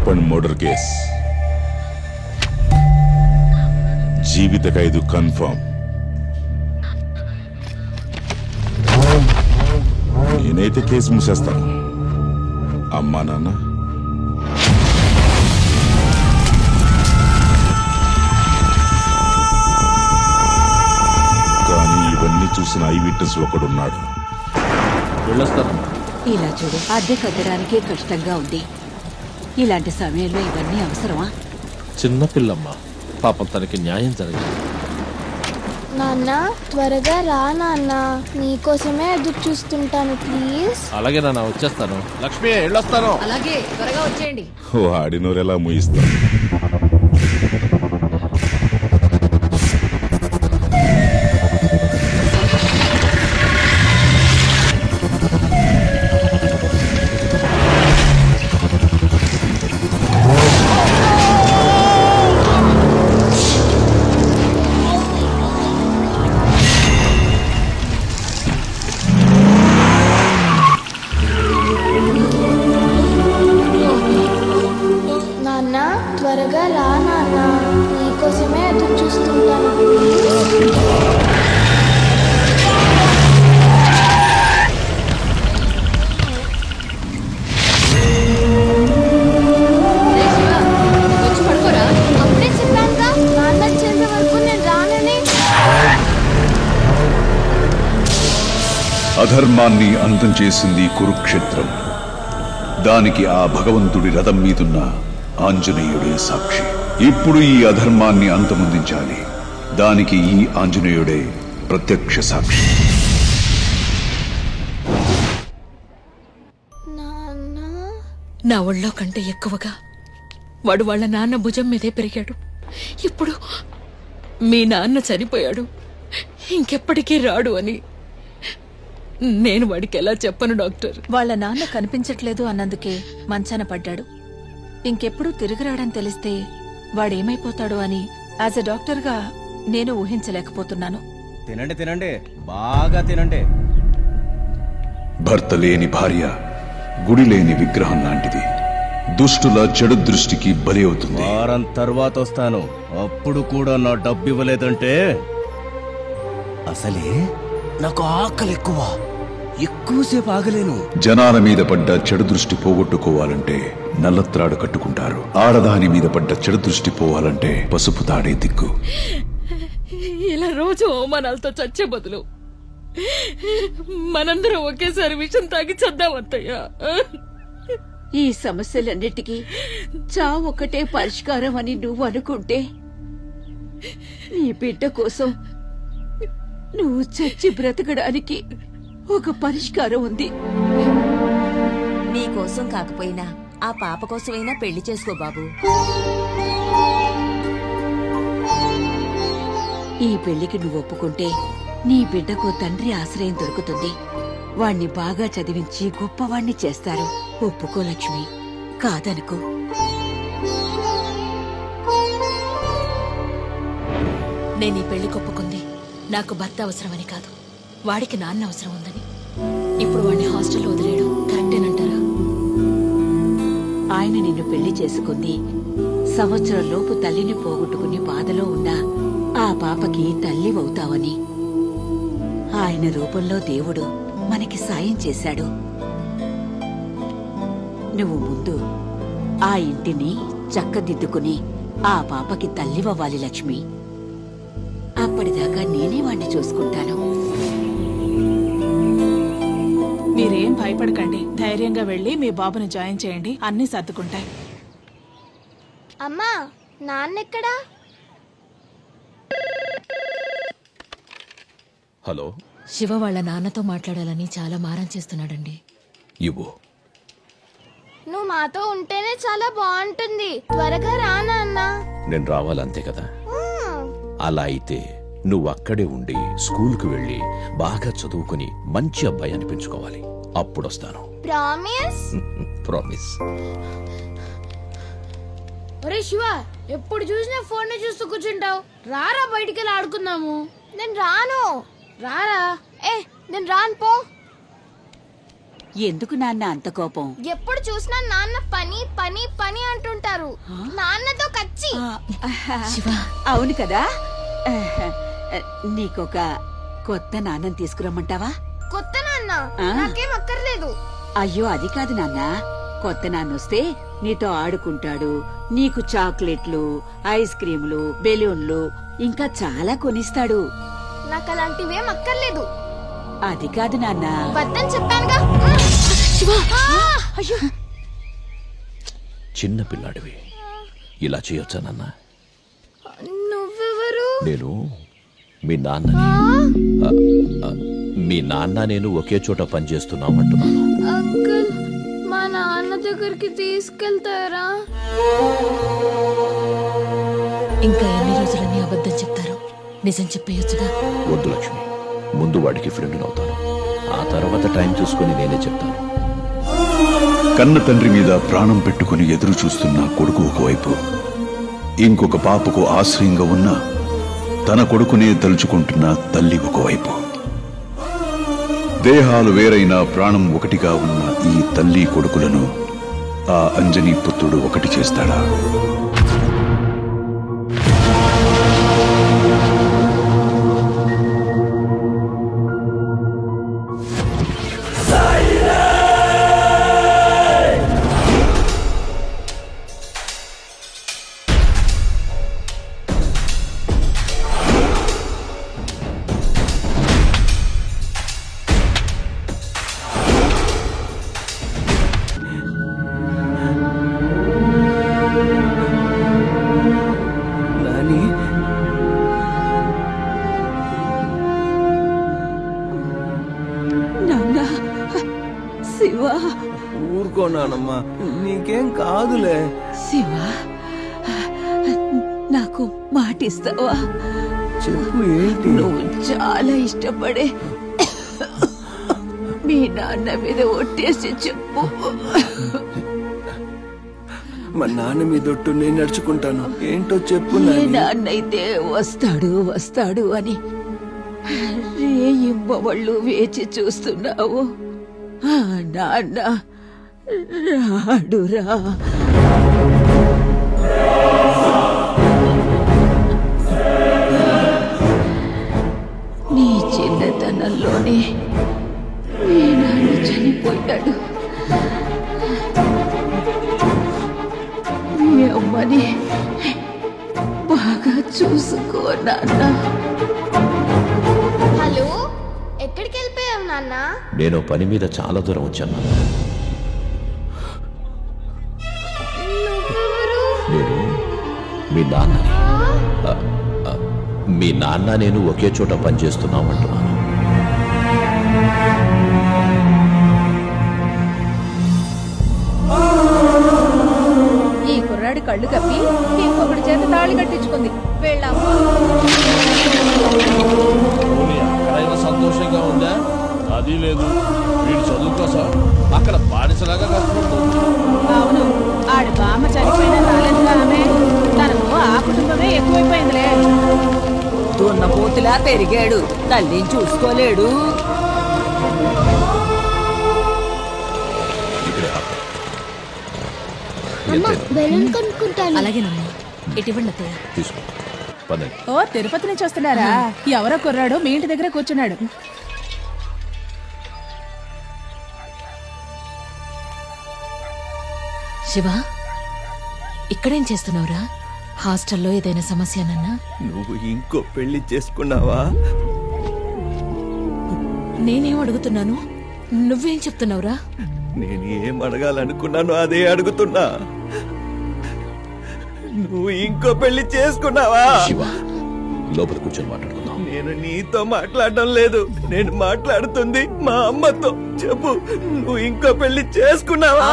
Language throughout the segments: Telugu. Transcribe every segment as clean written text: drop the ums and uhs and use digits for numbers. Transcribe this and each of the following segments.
ఓపెన్ మర్డర్ కేస్, జీవిత ఖైదు కన్ఫర్మ్. నేనైతే కేసు మూసేస్తాను. అమ్మా నాన్న కానీ ఇవన్నీ చూసిన ఐ విట్నెస్ ఒకడున్నాడు. ఇలా చూడు, అద్దె కట్టడానికే కష్టంగా ఉంది. ఇలాంటి సమయంలో ఇవన్నీ అవసరమా? చిన్నపిల్లమ్మ, పాపం తనకి న్యాయం జరగదు. నాన్న త్వరగా రా నాన్న, నీకోసమే ఎదురు చూస్తుంటాను ప్లీజ్. అలాగే నాన్న, వచ్చేస్తాను. లక్ష్మి వెళ్ళొస్తాను. అలాగే త్వరగా వచ్చేయండి. ఆడినోరెలా ముయిస్తాను. త్వరగా రా నాన్న, నీకోసమే ఎదురు చూస్తుంటాను. అప్పుడే చెప్పానుగా నాన్న వచ్చేంత వరకు నేను రానని. అధర్మాన్ని అంతం చేసింది కురుక్షేత్రం. దానికి ఆ భగవంతుడి రథం మీదున్న ఆంజనేయుడే సాక్షి. ఇప్పుడు ఈ అధర్మాన్ని అంతమొందించాలి. దానికి ఈ ఆంజనేయుడే ప్రత్యక్ష సాక్షి. నా ఒళ్ళో కంటే ఎక్కువగా వాడు వాళ్ళ నాన్న భుజం మీదే పెరిగాడు. ఇప్పుడు మీ నాన్న చనిపోయాడు, ఇంకెప్పటికీ రాడు అని నేను వాడికి ఎలా చెప్పను డాక్టర్? వాళ్ళ నాన్న కనిపించట్లేదు అన్నందుకే మంచాన పడ్డాడు. ఇంకెప్పుడు తిరిగి రావడం తెలిస్తే వాడేమైపోతాడు అని యాజ్ ఎ డాక్టర్గా నేను ఊహించలేకపోతున్నాను. తినండి తినండి, బాగా తినండి. భర్త లేని భార్య గుడి లేని విగ్రహం లాంటిది. దుష్టుల చెడు దృష్టికి బలి అవుతుంది. వారం తర్వాత వస్తాను, అప్పుడు కూడా నా డబ్బు ఇవ్వలేదంటే అసలే నాకు ఆకలి ఎక్కువసేపు ఆగలేను. జనాల మీద పడ్డ చెడు దృష్టి పోగొట్టుకోవాలంటే నల్లత్రాడు కట్టుకుంటారు. ఆడదాని మీద పడ్డ చెడు దృష్టి పోవాలంటే పసుపు తాడే దిక్కు. ఇలా రోజు అవమానాలతో చచ్చే బదులు మనందరం ఒకేసారి విషం తాగి చద్దామత్తయ్యా. ఈ సమస్యలన్నిటికీ చావు ఒక్కటే పరిష్కారం అని నువ్వు అనుకుంటే నీ బిడ్డ కోసం నువ్వు చచ్చి బ్రతకడానికి ఒక పరిష్కారం ఉంది. నీకోసం కాకపోయినా ఆ పాప కోసమైనా పెళ్లి చేసుకో బాబు. ఈ పెళ్లికి నువ్వు ఒప్పుకుంటే నీ బిడ్డకు తండ్రి ఆశ్రయం దొరుకుతుంది. వాణ్ణి బాగా చదివించి గొప్పవాణ్ణి చేస్తారు. ఒప్పుకో లక్ష్మి, కాదనుకో. నేను ఈ పెళ్లి కొప్పుకుంది నాకు భర్త అవసరమని కాదు, వాడికి నాన్న అవసరం ఉందని. ఇప్పుడు వాడిని హాస్టల్లో వదిలేయడం కరెక్టేనంటారా? ఆయన నిన్ను పెళ్లి చేసుకుంది సంవత్సరం లోపు తల్లిని పోగొట్టుకుని బాధలో ఉన్నా ఆ పాపకి తల్లివవుతావని. ఆయన రూపంలో దేవుడు మనకి సాయం చేశాడు. నువ్వు ముందు ఆ ఇంటిని చక్కదిద్దుకుని ఆ పాపకి తల్లివ్వాలి లక్ష్మి. అప్పటిదాకా నేనే వాణ్ణి చూసుకుంటాను. మీరేం భయపడకండి, ధైర్యంగా వెళ్ళి మీ బాబుని జాయిన్ చేయండి, అన్నీ సర్దుకుంటాయి. అమ్మా, నాన్నెక్కడా? హలో, శివ వాళ్ళ నాన్నతో మాట్లాడాలని చాలా మారం చేస్తున్నాడండి. ఇవ్వు. నువ్వు మాతో ఉంటేనే చాలా బాగుంటుంది. త్వరగా రా నాన్న. నేను రావాలంతే కదా? అలా అయితే నువ్వు అక్కడే ఉండి స్కూల్కి వెళ్ళి బాగా చదువుకుని మంచి అబ్బాయి అనిపించుకోవాలి. అప్పుడొస్తాను. ప్రామిస్? ప్రామిస్. ఒరే శివ, ఎప్పుడు చూసినా ఫోన్ చూస్తూ కూర్చుంటావు. రారా బయటికి వెళ్ళి ఆడుకుందాము. నేను రాను. రారా. నేను రాను పో. ఎందుకు నాన్న అంత కోపం? ఎప్పుడు చూసినా నాన్న పని పని పని అంటుంటారు. నాన్నతో కచ్చి. అవును కదా. నీకొక కొత్త నాన్నని తీసుకురమ్మంటావా? కొత్త నాన్న నాకేం అక్కర్లేదు. అయ్యో అది కాదు నాన్న, కొత్త నాన్నొస్తే నీతో ఆడుకుంటాడు, నీకు చాక్లెట్లు, ఐస్ క్రీములు, బెలూన్లు ఇంకా చాలా కొనిస్తాడు. నాకు అలాంటివేం అక్కర్లేదు. అది కాదు నాన్న. వద్దని చెప్పానుగా. చిన్న పిల్లాడివి, ఇలా చేయొచ్చా నాన్న? నువ్వెవరు? నేను మీ నాన్నని. మీ నాన్న నేను ఒకే చోట పనిచేస్తున్నామంటున్నాను. అంకుల్, మా నాన్న దగ్గరికి తీసుకెళ్తారా? ఇంకా ఎన్ని రోజులని అబద్ధం చెప్తారు? నిజం చెప్పేయొచ్చుగా. వద్దు లక్ష్మి, ముందు వాడికి ఫ్రెండ్ అవుతాను, ఆ తర్వాత టైం చూసుకుని నేనే చెప్తాను. కన్న తండ్రి మీద ప్రాణం పెట్టుకుని ఎదురు చూస్తున్న కొడుకు ఒకవైపు, ఇంకొక పాపకు ఆశ్రయంగా ఉన్న తన కొడుకునే తలుచుకుంటున్న తల్లి ఒకవైపు. దేహాలు వేరైన ప్రాణం ఒకటిగా ఉన్న ఈ తల్లి కొడుకులను ఆ అంజనీ పుత్రుడు ఒకటి చేస్తాడా? ఊరుకోనానమ్మా, నీకేం కాదులే. శివ, నాకు మాటిస్తావా? చెప్పు, ఏంటి? నువ్వు చాలా ఇష్టపడే మీ నాన్న మీద ఒట్టేసి చెప్పు. మా నాన్న మీద ఒట్టు నేను నడుచుకుంటాను. ఏంటో చెప్పు. మీ నాన్న అయితే వస్తాడు వస్తాడు అని రేయింబవళ్ళు వేచి చూస్తున్నావు. నాన్న రాడురా. నీ చిన్నతనంలోనే మీ నాన్న చనిపోయాడు. మీ అమ్మని బాగా చూసుకో నాన్న. హలో, ఎక్కడికి వెళ్ళిపోయావు నాన్న? నేను పని మీద చాలా దూరం వచ్చాను. నేను మీ నాన్నని. మీ నాన్న నేను ఒకే చోట పనిచేస్తున్నామంటున్నాను. ఈ కుర్రాడి కళ్ళు కప్పి ఇంకొకటి చేత తాళి కట్టించుకుంది. వెళ్ళాము. సంతోషంగా ఉందా? అది లేదు, వీడు చదువుకోసం అక్కడ బానిసలాగా కష్టపడుతుంది. అవును, ఆడి బామ్మ చనిపోయిన రాలేదుగా ఆమె. తనకు ఆ కుటుంబమే ఎక్కువైపోయిందిలే. దున్నపోతులా పెరిగాడు, తల్లిని చూసుకోలేడు. అలాగేనమ్మా, ఇటువంటి అత్తయ్య. తీసుకో. ఓ, తిరుపతి నుంచి వస్తున్నారా? ఎవరో కుర్రాడు మీ ఇంటి దగ్గర కూర్చున్నాడు. శివ, ఇక్కడేం చేస్తున్నావురా? హాస్టల్లో ఏదైనా సమస్యనన్నా? నువ్వు ఇంకో పెళ్లి చేసుకున్నావా? నేనేం అడుగుతున్నాను, నువ్వేం చెప్తున్నావురా? నేను ఏం అడగాలనుకున్నాను అదే అడుగుతున్నా. నువ్వు ఇంకో పెళ్లి చేసుకున్నావా? శివ, లోపల కూర్చొని మాట్లాడుకుందాం. నేను నీతో మాట్లాడడం లేదు, నేను మాట్లాడుతుంది మా అమ్మతో. చెప్పు, నువ్వు ఇంకో పెళ్లి చేసుకున్నావా?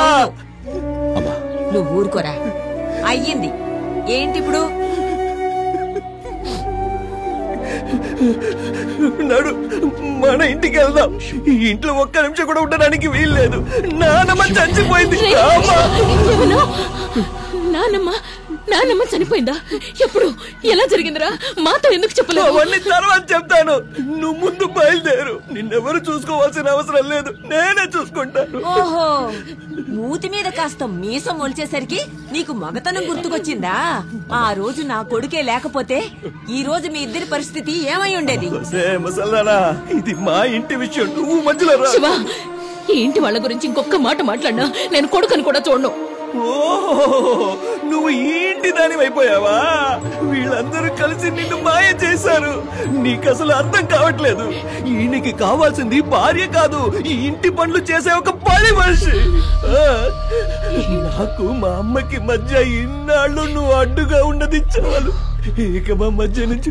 అమ్మా, నువ్వు ఊరుకోరా. అయ్యింది ఏంటి ఇప్పుడు? నడు, మన ఇంటికి వెళ్దాం. ఈ ఇంట్లో ఒక్క నిమిషం కూడా ఉండడానికి వీల్లేదు. నానమ్మ చచ్చిపోయింది. నానమ్మ నాన్నమ్మ చనిపోయిందా? ఎప్పుడు? ఎలా జరిగిందిరా? మాతో ఎందుకు చెప్పలేదు? అవన్నీ తర్వాత చెప్తాను. నువ్వు ముందు బయలుదేరు. నిన్నెవరు చూసుకోవాల్సిన అవసరం లేదు, నేనే చూసుకుంటాను. ఓహో, మూతి మీద కాస్త మీసం మొలిచేసరికి నీకు మగతనం గుర్తుకొచ్చిందా? ఆ రోజు నా కొడుకే లేకపోతే ఈ రోజు మీ ఇద్దరి పరిస్థితి ఏమై ఉండేది? ముసల్లారా, ఇది మా ఇంటి విషయం, నువ్వు మధ్యలో రా. శివ, ఈ ఇంటి వాళ్ళ గురించి ఇంకొక మాట మాట్లాడినా నేను కొడుకుని కూడా చూడను. ఓహో, నువ్వు ఈ ఇంటి దానివైపోయావా? వీళ్ళందరూ కలిసి నిన్ను మాయ చేశారు. నీకు అసలు అర్థం కావట్లేదు. ఈయనకి కావాల్సింది భార్య కాదు, ఈ ఇంటి పనులు చేసే ఒక పని మనిషి. నాకు మా అమ్మకి మధ్య ఇన్నాళ్ళు నువ్వు అడ్డుగా ఉన్నది చాలు. ఇక మా మధ్య నుంచి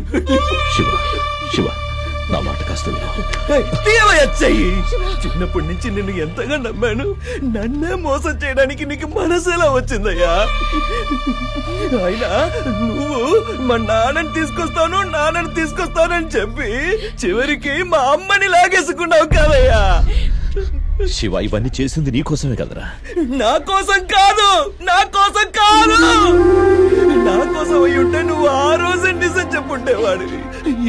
శివ, శివ, నా మాట కాస్త చెయ్యి. చిన్నప్పటి నుంచి నిన్ను ఎంతగా నమ్మాను. నన్నే మోసం చేయడానికి నీకు మనసు ఎలా వచ్చిందయ్యా? అయినా నువ్వు మా నాన్నని తీసుకొస్తానని చెప్పి చివరికి మా అమ్మని లాగేసుకున్నావు కదయ్యా. శివ, ఇవన్నీ చేసింది నీకోసమే కదరా? నా కోసం కాదు. నా కోసం అయి ఉంటే నువ్వు ఆ రోజే నిజం చెప్పుండేవాడివి.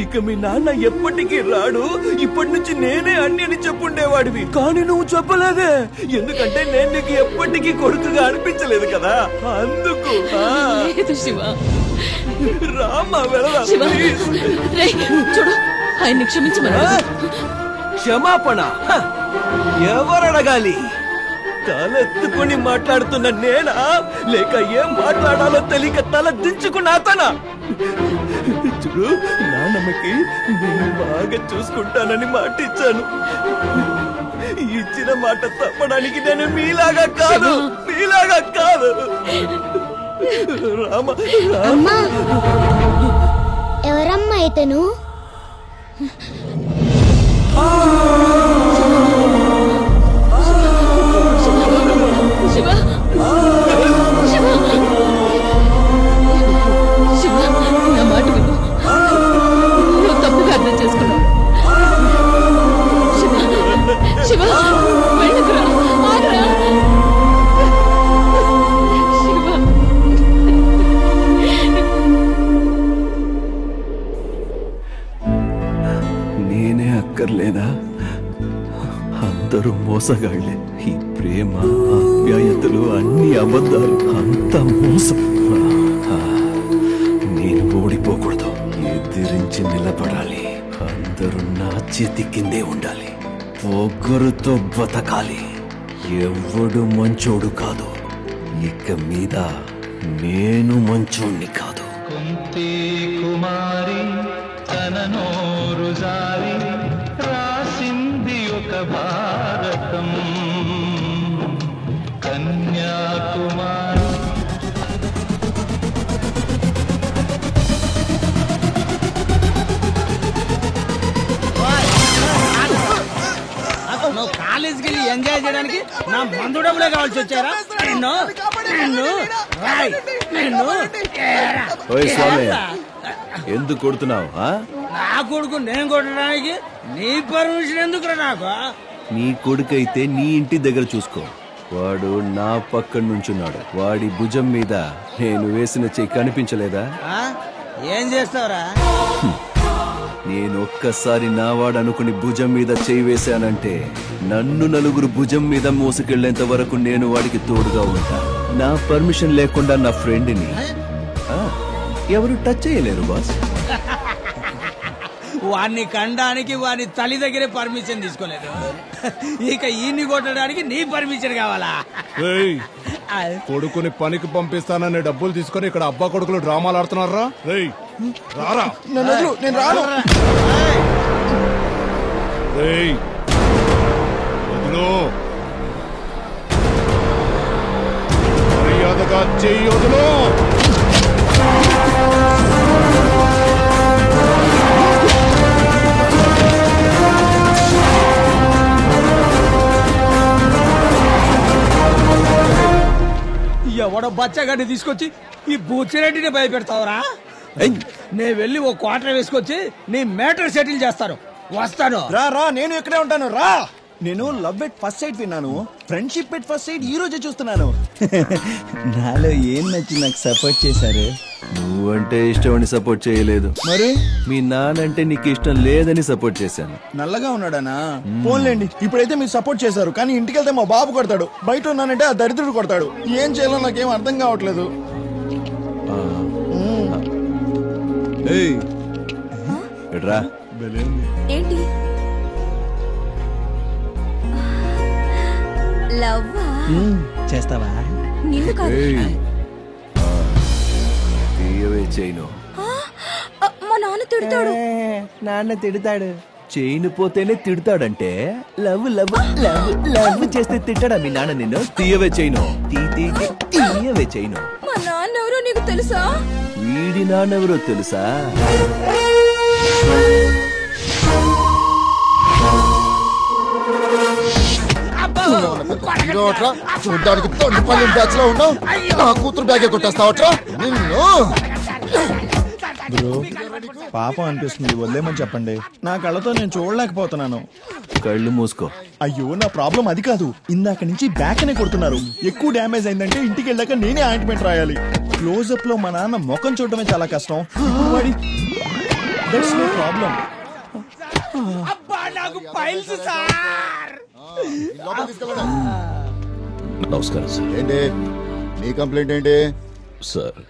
ఇక మీ నాన్న ఎప్పటికీ రాడు, ఇప్పటి నుంచి నేనే అన్ని అని చెప్పుండేవాడివి. కానీ నువ్వు చెప్పలేదే, ఎందుకంటే నేను నీకు ఎప్పటికీ కొడుకుగా అనిపించలేదు కదా, అందుకు. శివ, రామా వెళదాం. చూడు, ఆయన్ని క్షమించమని. క్షమాపణ ఎవరడగాలి? తలెత్తుకుని మాట్లాడుతున్న నేనా, లేక ఏం మాట్లాడాలో తెలియక తల దించుకున్న అతనా? చూడు, నాన్నమ్మకి నేను బాగా చూసుకుంటానని మాట ఇచ్చాను. ఇచ్చిన మాట తప్పడానికి నేను మీలాగా కాదు. అమ్మా, ఎవరమ్మా ఇతను? శివ, శివ, శివ, నా మాట విను. నువ్వు తప్పుగా అర్థం చేసుకున్నావు. శివ, శివ, వెళ్ళకురా, ఆగరా. శివ, నేనే అక్కర్లేదా? అందరూ మోసగాళ్లే. ఈ ప్రేమ, ఆప్యాయతలు అన్ని అబద్ధాలు, అంత మోసం. నేను ఓడిపోకూడదు, ఎదిరించి నిలబడాలి. అందరూ నా చేతి కిందే ఉండాలి. పొగరుతో బతకాలి. ఎవడు మంచోడు కాదు. ఇక మీద నేను మంచోణ్ణి కాదు. కుంతి కుమారి తన నోరు జారి రాసింది ఒక భారతం. కన్యాకుమారి నువ్వు కాలేజీకి వెళ్ళి ఎంజాయ్ చేయడానికి నా మందు డబ్బులే కావాల్సి వచ్చారా? ఎందుకు కొడుతున్నావు? నా కొడుకు నేను కొట్టడానికి నీ పర్మిషన్ ఎందుకురా నాకు? నీ కొడుకైతే నీ ఇంటి దగ్గర చూసుకో. వాడు నా పక్కన నుంచున్నాడు. వాడి భుజం మీద నేను వేసిన చెయ్యి కనిపించలేదా? ఏం చేస్తావురా? నేను ఒక్కసారి నావాడు అనుకుని భుజం మీద చెయ్యి వేశానంటే నన్ను నలుగురు భుజం మీద మోసుకెళ్లేంత వరకు నేను వాడికి తోడుగా ఉంటా. నా పర్మిషన్ లేకుండా నా ఫ్రెండ్ని ఎవరు టచ్ చేయలేరు బాస్. వాడిని కండానికి వాని తల్లి దగ్గరే పర్మిషన్ తీసుకోలేదు. ఇక ఈయన్ని కొట్టడానికి నీ పర్మిషన్ కావాలా? కొడుకుని పనికి పంపిస్తానని డబ్బులు తీసుకొని ఇక్కడ అబ్బా కొడుకులు డ్రామాలు ఆడుతున్నారా? రారా, మర్యాదగా చెయ్యి వదులు. ఎవడో బచ్చగాడిని తీసుకొచ్చి ఈ బూచిరెడ్డిని భయపెడతావురా? నేను వెళ్ళి ఓ క్వార్టర్ వేసుకొచ్చి నీ మ్యాటర్ సెటిల్ చేస్తాను. వస్తాను. రా, నేను ఇక్కడే ఉంటాను. రా. నేను లవ్ ఎట్ ఫస్ట్ సైట్ విన్నాను. ఫ్రెండ్షిప్ ఎట్ ఫస్ట్ సైట్ ఈ రోజే చూస్తున్నాను. నాలో ఏం నచ్చి నాకు సపోర్ట్ చేశారు? నువ్వంటే ఇష్టమని సపోర్ట్ చేయలేదు, మరి మీ నానంటే నీకు ఇష్టం లేదని సపోర్ట్ చేశాను. నల్లగా ఉన్నాడానా? పోన్లేండి, ఇప్పుడైతే మీరు సపోర్ట్ చేశారు, కానీ ఇంటికి వెళ్తే మా బాబు కొడతాడు, బయట ఉన్నానంటే ఆ దరిద్రుడు కొడతాడు. ఏం చేయాలో నాకేం అర్థం కావట్లేదు. ఎడ్రా ఏంటి లవ్వా? చేస్తావా? నిన్ను కాదు. తీయవే చైను. మా నాన్న తిడతాడు. నాన్న తిడతాడు. చైన్ పోతేనే తిడతాడంటే లవ్ లవ్ లవ్ లవ్ చేస్తే తిట్టాడా మీ నాన్న నిన్ను? తీయవే చైను, తీయవే చైను. మా నాన్న ఎవరో నీకు తెలుసా? వీడి నాన్నెవరో తెలుసా? చూడ్డానికి తొండిపల్లి బ్యాచ్ లో ఉన్నావు, నా కూతురు బ్యాగే కొట్టేస్తావట్రా నిన్ను. బ్రో, పాపం అనిపిస్తుంది, వదిలేమని చెప్పండి. నా కళ్ళతో నేను చూడలేకపోతున్నాను. కళ్ళు మూసుకో. అయ్యో, నా ప్రాబ్లం అది కాదు. ఇందాక నుంచి బ్యాక్ అనే కొడుతున్నారు. ఎక్కువ డ్యామేజ్ అయిందంటే ఇంటికి వెళ్ళాక నేనే ఆయింట్మెంట్ రాయాలి. క్లోజప్ లో మా నాన్న ముఖం చూడటమే చాలా కష్టం. That's no problem. నమస్కారం సార్. ఏంటి నీ కంప్లైంట్ ఏంటి? సార్,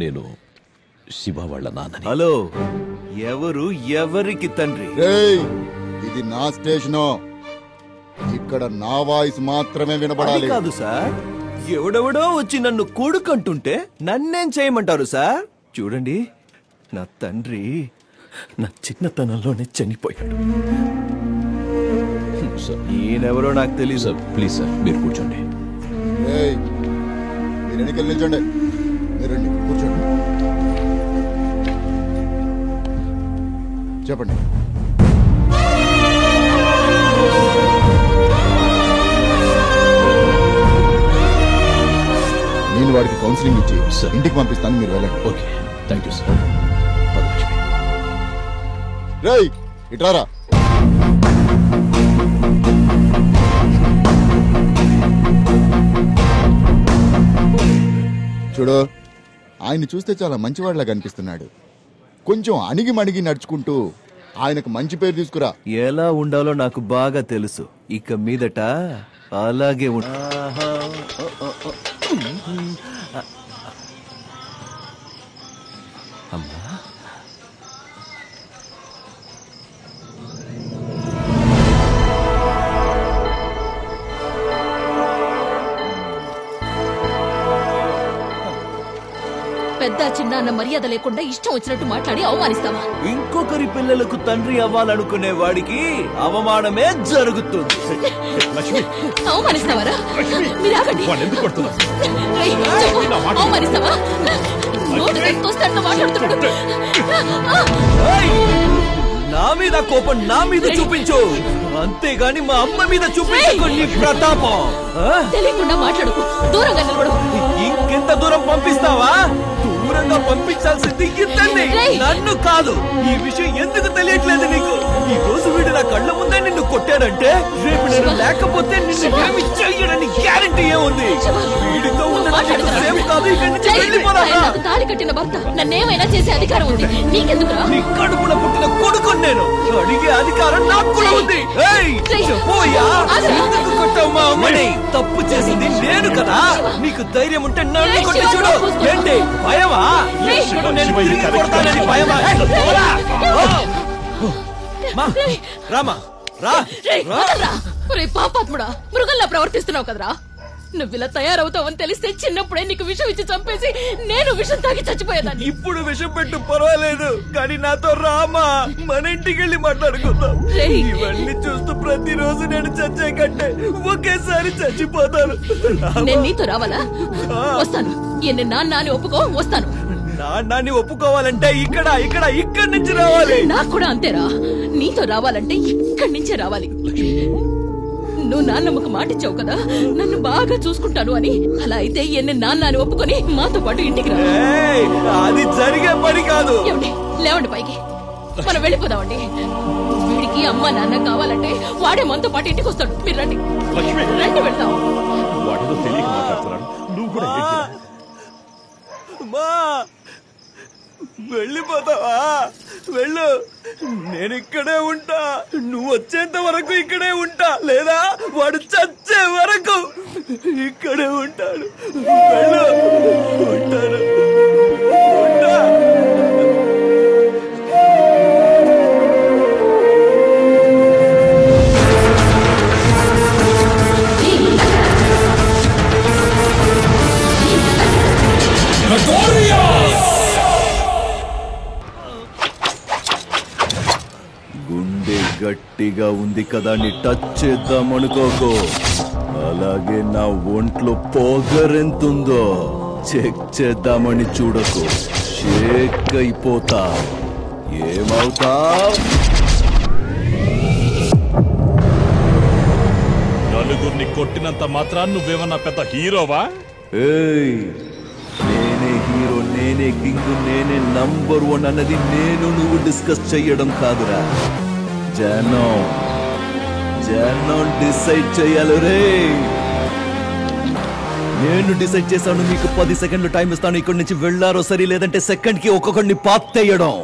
నేను శివ వాళ్ళ నాన్నని. హలో, ఎవరు ఎవరికి తండ్రి? ఇది నా స్టేషను, ఇక్కడ నా వాయిస్ మాత్రమే వినపడాలి. అది కాదు సార్, ఎవడెవడో వచ్చి నన్ను కొడుకంటుంటే నన్నేం చేయమంటారు సార్? చూడండి, నా తండ్రి నా చిన్నతనంలోనే చనిపోయాడు. ఈయనెవరో నాకు తెలియదు సార్. ప్లీజ్ సార్, మీరు కూర్చోండి. మీరు ఎన్నికలు నిల్చోండి. మీరు రండి, కూర్చోండి. చెప్పండి. నేను వాడికి కౌన్సిలింగ్ ఇచ్చి ఇంటికి పంపిస్తాను, మీరు వెళ్ళండి. Okay, thank you sir. రేయ్, ఇట్రారా. చూడు, ఆయన చూస్తే చాలా మంచివాడిలా కనిపిస్తున్నాడు. కొంచెం అణిగి మణిగి నడుచుకుంటూ ఆయనకు మంచి పేరు తీసుకురా. ఎలా ఉండాలో నాకు బాగా తెలుసు. ఇక మీదట అలాగే అమ్మా. పెద్ద చిన్న అన్న మర్యాద లేకుండా ఇష్టం వచ్చినట్టు మాట్లాడి అవమానిస్తావా? ఇంకొకరి పిల్లలకు తండ్రి అవ్వాలనుకునే వాడికి అవమానమే జరుగుతుంది. అవమానిస్తావారా? మీరు ఆగండి. రేయ్, చెప్పు, అవమానిస్తావా? నోటి తోస్తాడుతో మాట్లాడుతున్నాడు. నా మీద కోపం నా మీద చూపించు, అంతేగాని మా అమ్మ మీద చూపించుకో నీ ప్రతాపం. తెలియకుండా మాట్లాడుకో, దూరంగా నిలబడు. ఇంకెంత దూరం పంపిస్తావా? దూరంగా పంపించాల్సింది ఇద్దరిని, నన్ను కాదు. ఈ విషయం ఎందుకు తెలియట్లేదు నీకు? ఈ రోజు వీడు నా కళ్ళ ముందే నిన్ను కొట్టాడంటే రేపు నేను లేకపోతే నిన్ను ఏమి చెయ్యడని గ్యారంటీ ఏముంది? వీడితో తాళి కట్టిన భర్త నన్నేమైనా చేసే అధికారం ఉంది, నీకెందుకురా? నీ కడుపున పుట్టిన కొడుకు నేను, అడిగే అధికారం నాకు కూడా ఉంది. ఎందుకు కొట్టావు మా అమ్మని? తప్పు చేసింది నేను కదా. నీకు ధైర్యం ఉంటే నన్ను కొట్టి చూడు. ఏంటి భయమా? నేను తిరిగి కొడతానని భయమా? రామా, రా. పాపాత్ముడా, మృగంలా ప్రవర్తిస్తున్నావు కదరా. నువ్వు ఇలా తయారవుతావని తెలిస్తే చిన్నప్పుడే నీకు విషం ఇచ్చి చంపేసి నేను విషం తాగి చచ్చిపోయేదాన్ని. ఇప్పుడు విషం పెట్టు, పర్వాలేదు, కానీ నాతో రామా, మన ఇంటికి వెళ్ళి మాట్లాడుకుందాం. ఇవన్నీ చూస్తూ ప్రతిరోజు నేను చచ్చే కంటే ఒకేసారి చచ్చిపోతాను. నేను నీతో రావాలా? వస్తాను. ఎన్ని నాన్న అని ఒప్పుకో, వస్తాను. నాన్నని ఒప్పుకోవాలంటే ఇక్కడి నుంచి రావాలి. నాకు కూడా అంతేరా. నీతో రావాలంటే ఇక్కడి నుంచే రావాలి. నువ్వు నాన్నమ్మకు మాటిచ్చావు కదా, నన్ను బాగా చూసుకుంటాను అని. అలా అయితే ఎన్ని నాన్న అని ఒప్పుకొని మాతో పాటు ఇంటికి రా. అది జరిగే పని కాదు. లేవండి పైకి. మనం వెళ్ళిపోదామండి. వీడికి అమ్మ నాన్న కావాలంటే వాడే మనతో పాటు ఇంటికి వస్తాడు. మీరు రండి రండి, వెళ్తాం. వాడితో తెలియక మాట్లాడుతున్నాడు. నువ్వు కూడా అమ్మా వెళ్ళిపోతావా? వెళ్ళు, నేను ఇక్కడే ఉంటా. నువ్వు వచ్చేంత వరకు ఇక్కడే ఉంటా, లేదా వాడు చచ్చే వరకు ఇక్కడే ఉంటాడు. వెళ్ళు, ఉంటాను, ఉంటా. గుండె గట్టిగా ఉంది కదా అని టచ్ చేద్దామనుకోకు. అలాగే నా ఒంట్లో పొగరెంతుందో చెక్ చేద్దామని చూడకు. షేక్ అయిపోతా. ఏమవుతా? నలుగురిని కొట్టినంత మాత్రాన్ని నువ్వేమన్నా పెద్ద హీరోవా? ఏయ్, నేనే హీరో, నేనే కింగ్, నేనే నంబర్ 1 అన్నది నేను నువ్వు డిస్కస్ చెయ్యడం కాదురా. జనం డిసైడ్ చెయ్యాలి రే. నేను డిసైడ్ చేశాను. మీకు 10 సెకండ్లు టైం ఇస్తాను. ఇక్కడి నుంచి వెళ్ళారో సరి, లేదంటే సెకండ్ కి ఒక్కొక్కడిని పాత్తేయడం.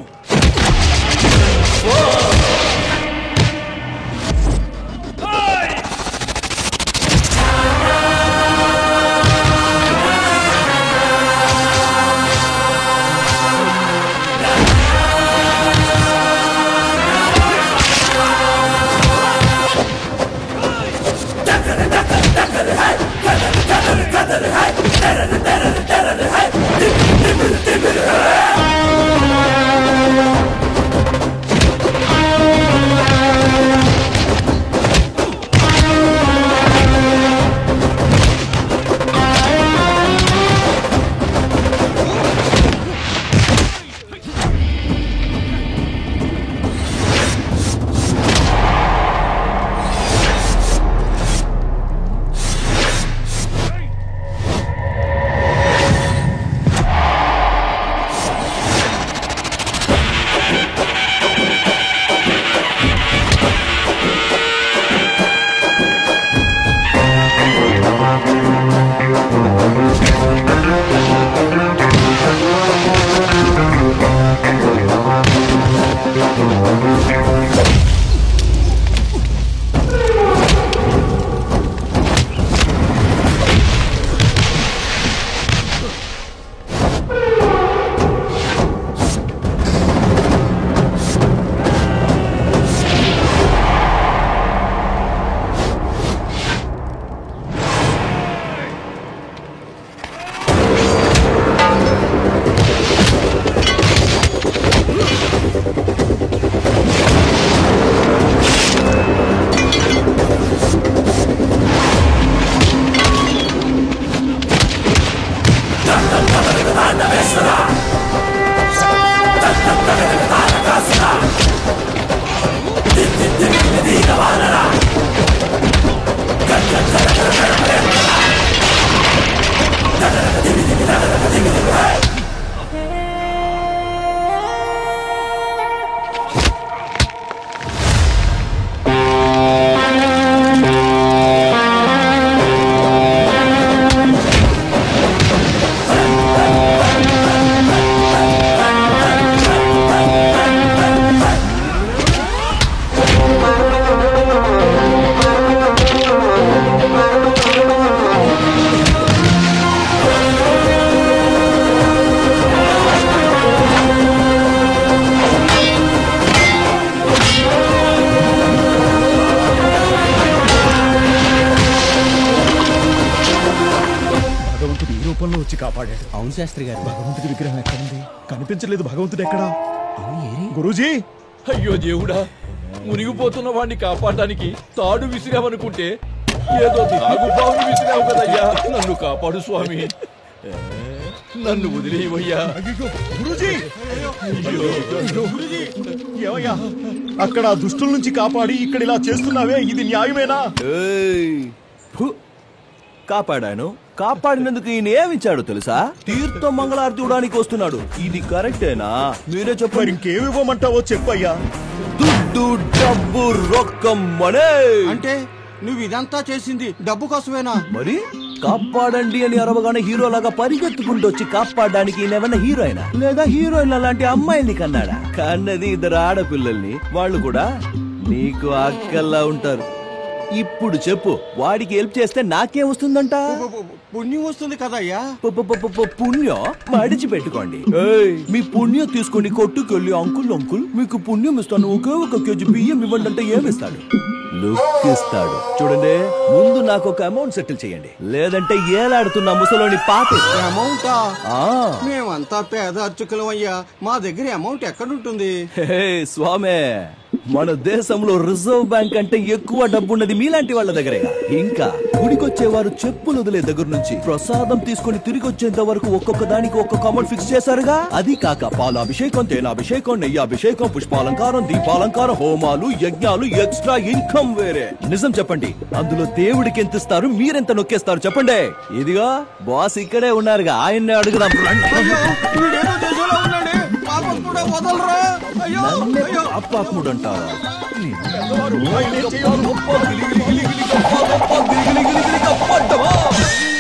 కాపాడాడు. అవును శాస్త్రి గారు. భగవంతుడి విగ్రహం ఎక్కడుంది? కనిపించలేదు. భగవంతుడు ఎక్కడా? గురూజీ! అయ్యో దేవుడా, మునిగిపోతున్న వాడిని కాపాడడానికి తాడు విసిరామనుకుంటే ఏదో తాగుబావుని విసిరావు కదయ్యా. నన్ను కాపాడు స్వామి, నన్ను వదిలేవయ్యా. ఏమయ్యా, అక్కడ దుష్టుల నుంచి కాపాడి ఇక్కడ ఇలా చేస్తున్నావే, ఇది న్యాయమేనా? కాపాడాను. కాపాడినందుకు ఈయన ఏమిచ్చాడు తెలుసా? తీర్థం మంగళారతి ఇవ్వడానికి వస్తున్నాడు. ఇది కరెక్టేనా? మీరే చెప్పండి. ఇంకేమి ఇవ్వమంటావో చెప్పయ్యా. దుడ్డు, డబ్బు, రొక్కం, మనే. అంటే నువ్వు ఇదంతా చేసింది డబ్బు కోసమేనా? మరి కాపాడండి అని అరవగానే హీరోలాగా పరిగెత్తుకుంటూ వచ్చి కాపాడడానికి ఈయనేమన్నా హీరోయినా లేదా హీరోయిన్ అలాంటి అమ్మాయిని కన్నాడా? కన్నది 2 ఆడపిల్లల్ని. వాళ్ళు కూడా నీకు అక్కల్లా ఉంటారు. ఇప్పుడు చెప్పు, వాడికి హెల్ప్ చేస్తే నాకేం వస్తుందంట? పుణ్యం వస్తుంది కదయ్యా. పుణ్యం మడిచి పెట్టుకోండి. మీ పుణ్యం తీసుకుని కొట్టుకెళ్ళి అంకుల్ మీకు పుణ్యం ఇస్తాను, ఒకే 1 కేజీ బియ్యం ఇవ్వండి అంటే ఏమిస్తాడు? లుక్ ఇస్తాడు. చూడండి, ముందు నాకు ఒక అమౌంట్ సెటిల్ చేయండి, లేదంటే ఏలాడుతున్న ముసలోని పాపే. అమౌంటా? మేమంతా పేద అర్చకులం అయ్యా, మా దగ్గర అమౌంట్ ఎక్కడుంటుంది? స్వామే, మన దేశంలో రిజర్వ్ బ్యాంక్ అంటే ఎక్కువ డబ్బున్నది మీలాంటి వాళ్ళ దగ్గరే. ఇంకా గుడికొచ్చేవారు చెప్పులు వదిలే దగ్గర నుంచి ప్రసాదం తీసుకుని తిరిగి వచ్చేంత వరకు ఒక్కొక్క దానికి ఒక్కొక్క అమౌంట్ ఫిక్స్ చేశారుగా. అది కాక పాలాభిషేకం, తేనాభిషేకం, నెయ్యాభిషేకం, పుష్పాలంకారం, దీపాలంకారం, హోమాలు, యజ్ఞాలు, ఎక్స్ట్రా ఇన్కమ్ వేరే. నిజం చెప్పండి, అందులో దేవుడికి ఎంత ఇస్తారు, మీరెంత నొక్కేస్తారు చెప్పండి. ఇదిగా బాస్ ఇక్కడే ఉన్నారుగా, ఆయన్నే అడుగుదాం. అప్పాత్ముడు అంటారా?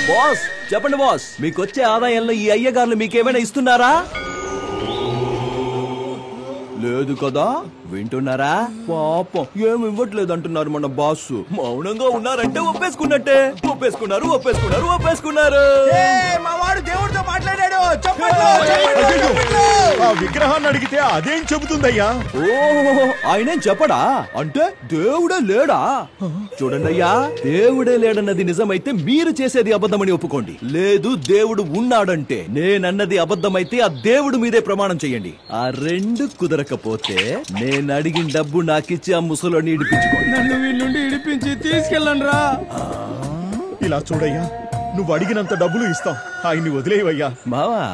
బాస్ చెప్పండి బాస్, మీకొచ్చే ఆదాయంలో ఈ అయ్యగారులు మీకేమైనా ఇస్తున్నారా? లేదు కదా, వింటున్నారా? పాపం ఏమి ఇవ్వట్లేదు అంటున్నారు మన బాస్. మౌనంగా ఉన్నారంటే ఒప్పేసుకున్నట్టే. ఒప్పేసుకున్నారు. మా వాడు దేవుడితో మాట్లాడాడు. ఆ విగ్రహాన్ని అడిగితే అదేం చెబుతుందయ్యా? ఓ, ఆయనేం చెప్పడా? అంటే దేవుడే లేడా? చూడండి అయ్యా, దేవుడే లేడన్నది నిజమైతే మీరు చేసేది అబద్ధమని ఒప్పుకోండి. లేదు దేవుడు ఉన్నాడంటే నేనన్నది అబద్ధమైతే ఆ దేవుడు మీదే ప్రమాణం చెయ్యండి. ఆ 2 కుదరకపోతే నేను అడిగిన డబ్బు నాకిచ్చి ఆ ముసలోని ఇడిపించుకోండి. నన్ను వీళ్ళ నుండి ఇడిపించి తీసుకెళ్ళండి రా. ఇలా చూడయ్యా, నువ్వు అడిగినంత డబ్బులు ఇస్తాం, ఆయన్ని వదిలేవయ్యా. మావా,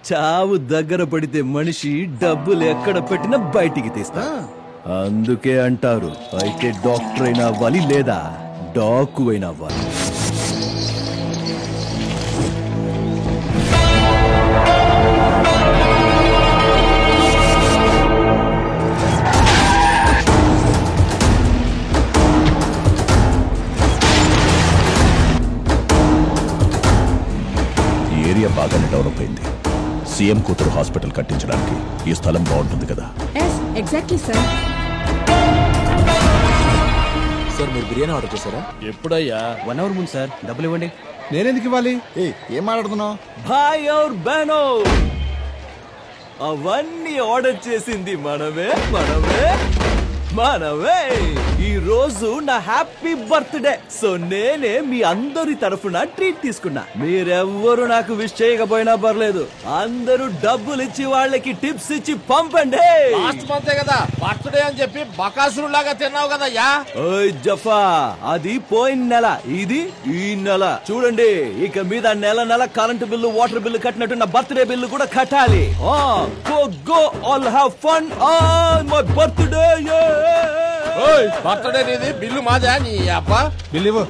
చావు దగ్గర పడితే మనిషి డబ్బులు ఎక్కడ పెట్టినా బయటికి తీస్తా. అందుకే అంటారు, అయితే డాక్టర్ అయినా అవ్వాలి లేదా డాకు అయినా అవ్వాలి. ఏరియా బాగానే డెవలప్ అయింది. సీఎం కూతురు హాస్పిటల్ కట్టించడానికి ఈ స్థలం బాగుంటుంది కదా? Exactly sir. సార్ మీరు బిర్యానీ ఆర్డర్ చేశారా? ఎప్పుడయ్యా? 1 అవర్ ముందు సార్. డబ్బులు ఇవ్వండి. నేనెందుకు ఇవ్వాలి? ఏం మాట్లాడుతున్నావు? భాయ్ ఔర్ బహనో, అవన్నీ ఆర్డర్ చేసింది మనమే. ఈ రోజు నా హ్యాపీ బర్త్డే. సో నేనే మీ అందరి తరఫున ట్రీట్ తీసుకున్నా. మీరెవ్వరు నాకు విష్ చేయకపోయినా పర్లేదు, అందరూ డబ్బులు ఇచ్చి వాళ్ళకి టిప్స్ ఇచ్చి పంపండి. లాస్ట్ మంతే కదా బర్త్డే అని చెప్పి బకాసురు లాగా తిన్నావు కదయ్యా. ఓయ్ జఫా, అది పోయిన నెల, ఇది ఈ నెల. చూడండి, ఇక మీద నెల కరెంటు బిల్లు, వాటర్ బిల్లు కట్టినట్టు నా బర్త్డే బిల్లు కూడా కట్టాలి. Go all have fun on my birthday. Birthday నీది, బిల్లు మాదా? నీ అబ్బా బిల్లు ఇవ్వు.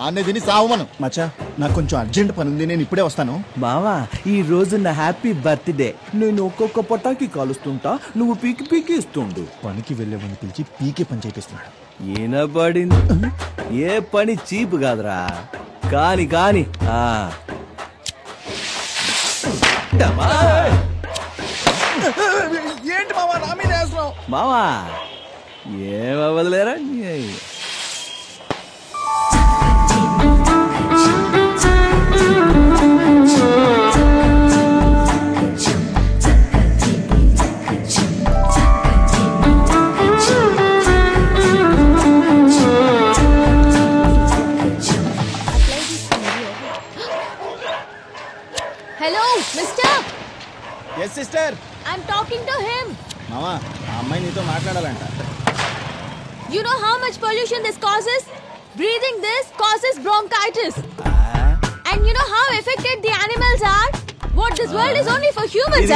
ఆనే తిని సావమను. మచ్చా, నాకు కొంచెం అర్జెంట్ పని ఉంది, నేను ఇప్పుడే వస్తాను. మావా, ఈ రోజు నా హ్యాపీ బర్త్డే. నేను ఒక్కొక్క పటాకి కాలుస్తుంటా, నువ్వు పీకి ఇస్తుండు. పనికి వెళ్ళేవాడిని పిలిచి పీకే పని చేపిస్తున్నాడు. ఈనబడింది. ఏ పని చీపు కాదురా. కాని ఏంటి మావా నా మీద వేస్తున్నావు? మావా ఏమవ్వదులేరా. Hello mister. Yes sister. I'm talking to him. మావా, ఆ అమ్మాయి నీతో మాట్లాడాలంట. You know how much pollution this causes? Breathing this causes bronchitis. And you know how affected the animals are? What, this world is only for humans,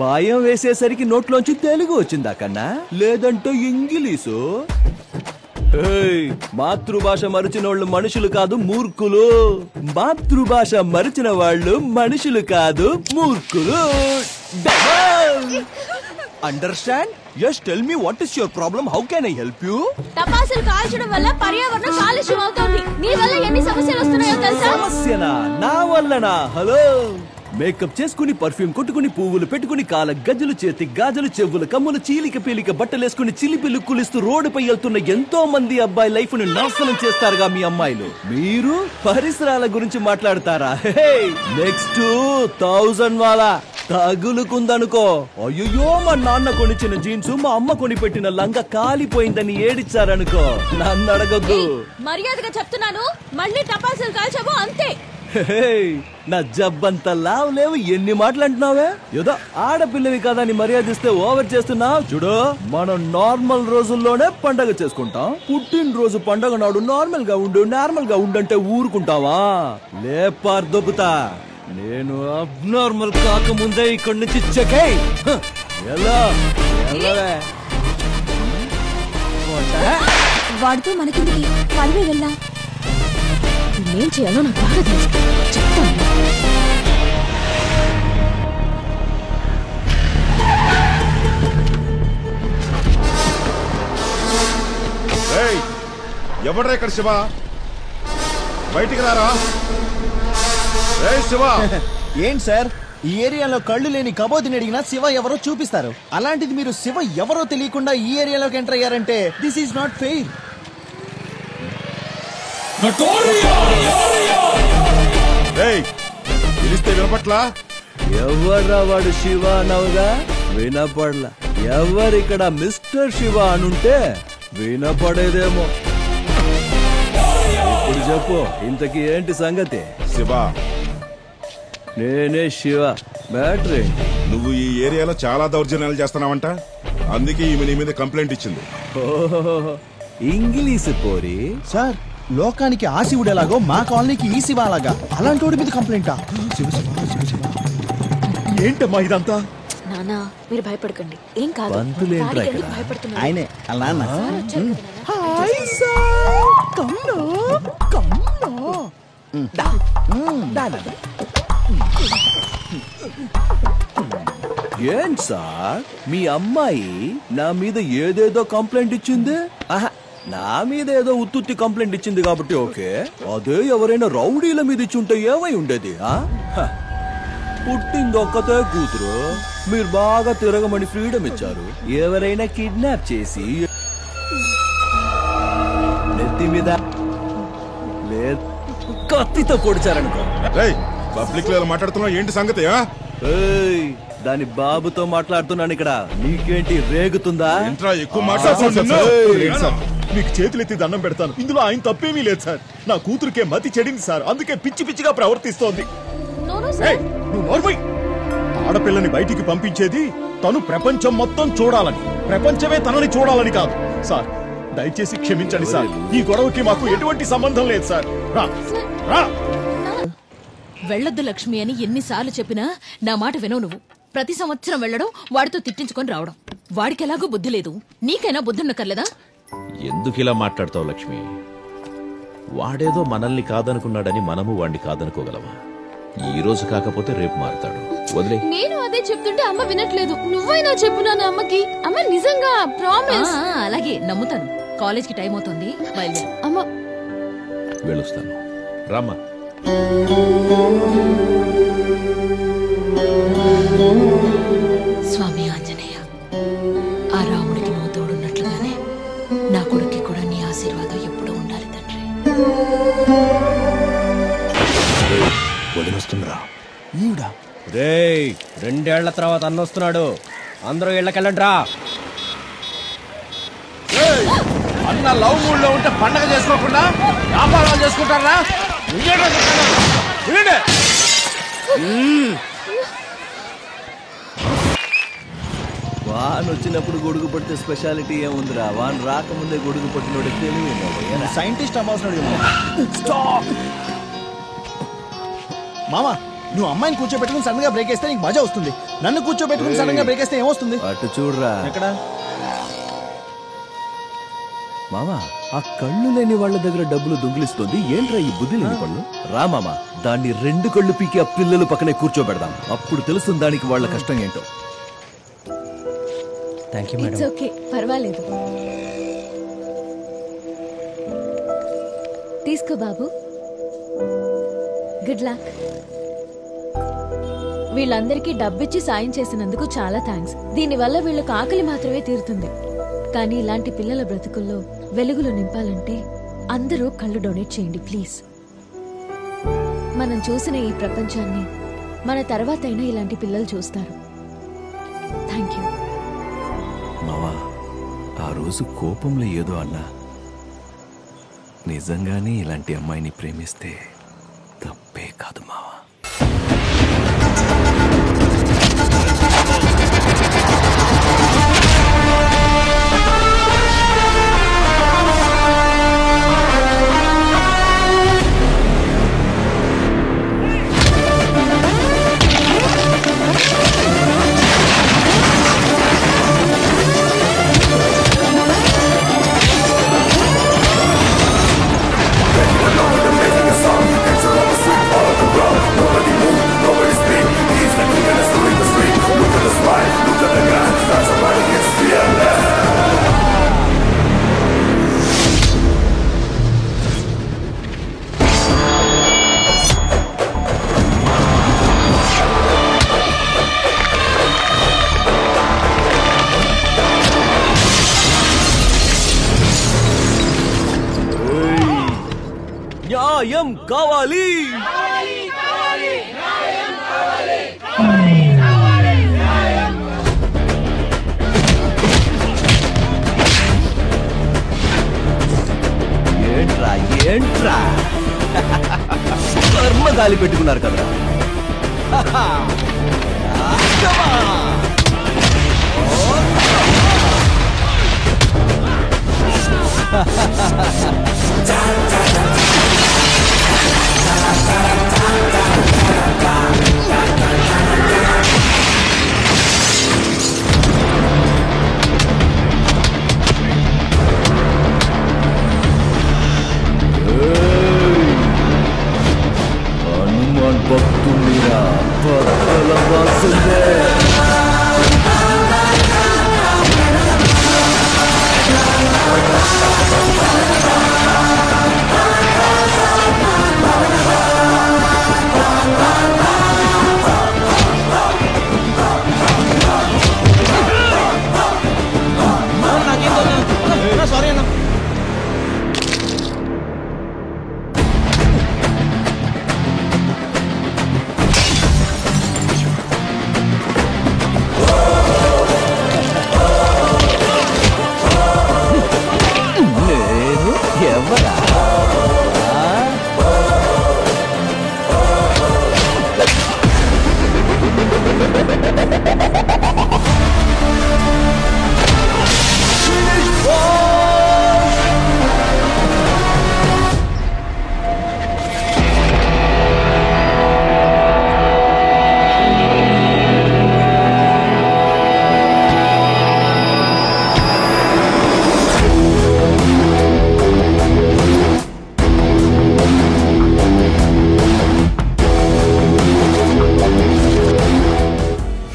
భయం వేసేసరికి నోట్లోంచి తెలుగు వచ్చిందా కన్నా, లేదంటే ఇంగ్లీషు. మాతృభాష మరిచిన వాళ్ళు మనుషులు కాదు మూర్ఖులు. మాతృభాష మరిచిన వాళ్ళు మనుషులు కాదు మూర్ఖులు. Understand? Yes, tell me what is your problem? How can I help you? టపాసులు కాల్చడం వల్ల పర్యావరణం కాలుష్యం అవుతోంది. నీ వల్ల ఎన్ని సమస్యలు వస్తున్నాయో తెలుసా? సమస్యనా? నా వల్లనా? హలో, మేకప్ చేసుకుని పర్ఫ్యూమ్ కొట్టుకుని పువ్వులు పెట్టుకుని కాల గజ్జలు చేతి గాజులు చెవులు కమ్ములు చీలిక పీలిక బట్టలేసుకుని చిలిపిల్లు కులిస్తూ రోడ్డుపై వెళ్తున్న ఎంతో మంది అబ్బాయి లైఫ్ ను నాశనం చేస్తారుగా మీ అమ్మాయిలు. మీరు పరిసరాల గురించి మాట్లాడతారా? నెక్స్ట్ 1000 వాలా తగులుకుందనుకో. అయ్యో, మా నాన్న కొనిచ్చిన జీన్స్ మా అమ్మ కొని పెట్టిన లంగా కాలిపోయిందని ఏడిచ్చారనుకో. నన్ను అడగొద్దు. మర్యాదగా చెప్తున్నాను, మళ్ళీ టపాసులు కాల్చావు అంతే. నా జబ్బంతా లావు లేవు. ఎన్ని మాటలు అంటున్నావే? ఏదో ఆడపిల్లవి కదా అని మర్యాదిస్తే ఓవర్ చేస్తున్నావు. చూడు, మనం నార్మల్ రోజుల్లోనే పండగ చేసుకుంటాం. పుట్టినరోజు పండగ నాడు నార్మల్ గా ఉండంటే ఊరుకుంటావా? లేపార్ దొబ్బుతా. నేను అబ్నార్మల్ కాకముందే ఇక్కడి నుంచి చెకై ఎలా వాడితో మనకిందికి పడివే వెళ్ళా. ఏం చేయాలో నాకు బాగా తెలుసు, చెప్తాను. ఎవడ్రా ఇక్కడ? శివ, బయటికి రారా. శివ, ఏంటి సార్, ఈ ఏరియాలో కళ్ళు లేని కబోదిని అడిగినా శివ ఎవరో చూపిస్తారు. అలాంటిది మీరు శివ ఎవరో తెలియకుండా ఈ ఏరియాలోకి ఎంటర్ అయ్యారంటే దిస్ ఈజ్ నాట్ ఫెయిర్. పిలిస్తే వినపట్లా? ఎవర్రా వాడు? శివ అనవుగా వినపడలా. ఎవరిక్కడ మిస్టర్ శివ అనుంటే వినపడేదేమో. ఇప్పుడు చెప్పు, ఇంతకీ ఏంటి సంగతి? శివ, నేనే శివ. బ్యాటరీ, నువ్వు ఈ ఏరియాలో చాలా దౌర్జన్యాలు చేస్తున్నావంట. అందుకే ఈమె నీ మీద కంప్లైంట్ ఇచ్చింది. ఇంగ్లీష్ పోరి. సార్, లోకానికి ఆ శివుడు ఎలాగో మా కాలనీకి ఈ శివ అలాగా. అలాంటి వాడి మీద కంప్లైంటా? ఏంటమ్మా ఇదంతా? నానా, మీరు భయపడకండి, ఏం కాదు. భయపడుతున్నారు ఆయనే అలా అన్న. ఏం సార్, మీ అమ్మాయి నా మీద ఏదేదో కంప్లైంట్ ఇచ్చింది? నా మీద ఏదో ఉత్తుత్తి కంప్లైంట్ ఇచ్చింది కాబట్టి ఓకే. అదే ఎవరైనా రౌడీల మీద ఇచ్చుంటే ఏమై ఉండేది? పుట్టింది ఒక్కతే కూతురు, మీరు బాగా తిరగమని ఫ్రీడమ్ ఇచ్చారు. ఎవరైనా కిడ్నాప్ చేసి నెత్తి మీద కత్తితో పొడిచారనుకో. పబ్లిక్ లో మాట్లాడుతున్నావు, ఏంటి సంగతి? దాని బాబుతో మాట్లాడుతున్నాను ఇక్కడ. నీకేంటి రేగుతుందా? ఎక్కువ మీకు చేతులెత్తి దండం పెడతాను. ఇందులో ఆయన తప్పేమీ లేదు సార్. నా కూతురికే మతి చెడింది సార్, అందుకే పిచ్చి పిచ్చిగా ప్రవర్తిస్తోంది. ఆడపిల్లని బయటికి పంపించేది తను ప్రపంచం మొత్తం చూడాలని, ప్రపంచమే తనని చూడాలని కాదు సార్. దయచేసి క్షమించండి సార్, ఈ గొడవకి మాకు ఎటువంటి సంబంధం లేదు సార్. వెళ్ళొద్దు లక్ష్మి అని ఎన్నిసార్లు చెప్పినా నా మాట వినవు నువ్వు. ప్రతి సంవత్సరం వెళ్ళడం, వాడితో తిట్టించుకొని రావడం. వాడికి ఎలాగో బుద్ధి లేదు, నీకైనా బుద్ధి ఉండకర్లేదా? ఎందుకు ఇలా మాట్లాడతావు లక్ష్మి? వాడేదో మనల్ని కాదనుకున్నాడని మనము వాడిని కాదనుకోగలమా? ఈ రోజు కాకపోతే రేపు మారుతాడు. వదిలే. నేను అదే చెప్తుంటే అమ్మ వినట్లేదు. నువ్వైనా చెప్పు నాన్న అమ్మకి. అమ్మ నిజంగా ప్రామిస్. అలాగే నమ్ముతాను. కాలేజ్కి టైం అవుతుంది, బయలుదేరు. అమ్మ వెళ్ళొస్తాను. రామ్మా. స్వామి ఆంజనేయ, ఆ రాముడికి నువ్వు తోడున్నట్లుగానే నా కొడుక్కి కూడా నీ ఆశీర్వాదం ఎప్పుడూ ఉండాలి తండ్రి. వదినొస్తుందిరా. ఈవిడ రేయ్, 2 ఏళ్ల తర్వాత అన్న వస్తున్నాడు. అందరూ ఇళ్ళకెళ్ళండి రా. అన్న లవ్ మూడ్ లో ఉంటే పండగ చేసుకోకుండా వ్యాపారాలు చేసుకుంటారా? వాన్ వచ్చినప్పుడు గొడుగు పడితే స్పెషాలిటీ ఏముందిరా? వాన్ రాకముందే గొడుగు పట్టినోడు తెలివి సైంటిస్ట్ అవ్వాల్సిన మామా. నువ్వు అమ్మాయిని కూర్చోబెట్టుకుని సడన్ గా బ్రేక్ వేస్తే నీకు మజా వస్తుంది. నన్ను కూర్చోబెట్టుకుని సడన్ గా బ్రేక్ వేస్తే ఏమొస్తుంది? అటు చూడరా. ఎక్కడ? మామా ఆ కళ్ళు లేని వాళ్ళ దగ్గర డబ్బులు దొంగిలిస్తుంది ఏంట్రా ఈ బుద్ధి లేని పళ్ళు? రా మామా, దాన్ని 2 కళ్ళు పీకి ఆ పిల్లలు పక్కనే కూర్చోబెడదాం. అప్పుడు తెలుస్తుంది దానికి వాళ్ళ కష్టం ఏంటో. థ్యాంక్ యూ ఇట్స్ ఓకే, పర్వాలేదు. తీసుకో బాబు. Good luck. వీళ్ళందరికీ డబ్బిచ్చి సాయం చేసినందుకు చాలా థ్యాంక్స్. దీనివల్ల వీళ్ళకు ఆకలి మాత్రమే తీరుతుంది. కానీ ఇలాంటి పిల్లల బ్రతుకుల్లో వెలుగులు నింపాలంటే అందరూ కళ్ళు డొనేట్ చేయండి ప్లీజ్. మనం చూసిన ఈ ప్రపంచాన్ని మన తర్వాతైనా ఇలాంటి పిల్లలు చూస్తారు. Thank you. మావా, ఆ రోజు కోపంలో ఏదో అన్నా, నిజంగానే ఇలాంటి అమ్మాయిని ప్రేమిస్తే తప్పే కాదు మావా. న్యాయం కావాలి. ఏంట్రా ఏంట్రా కర్మ గాలి పెట్టుకున్నారు కదా. హనుమాన్ భక్తుడిరా భక్తుల వాసుడే. సారీ అన్న. నేను ఎవరా?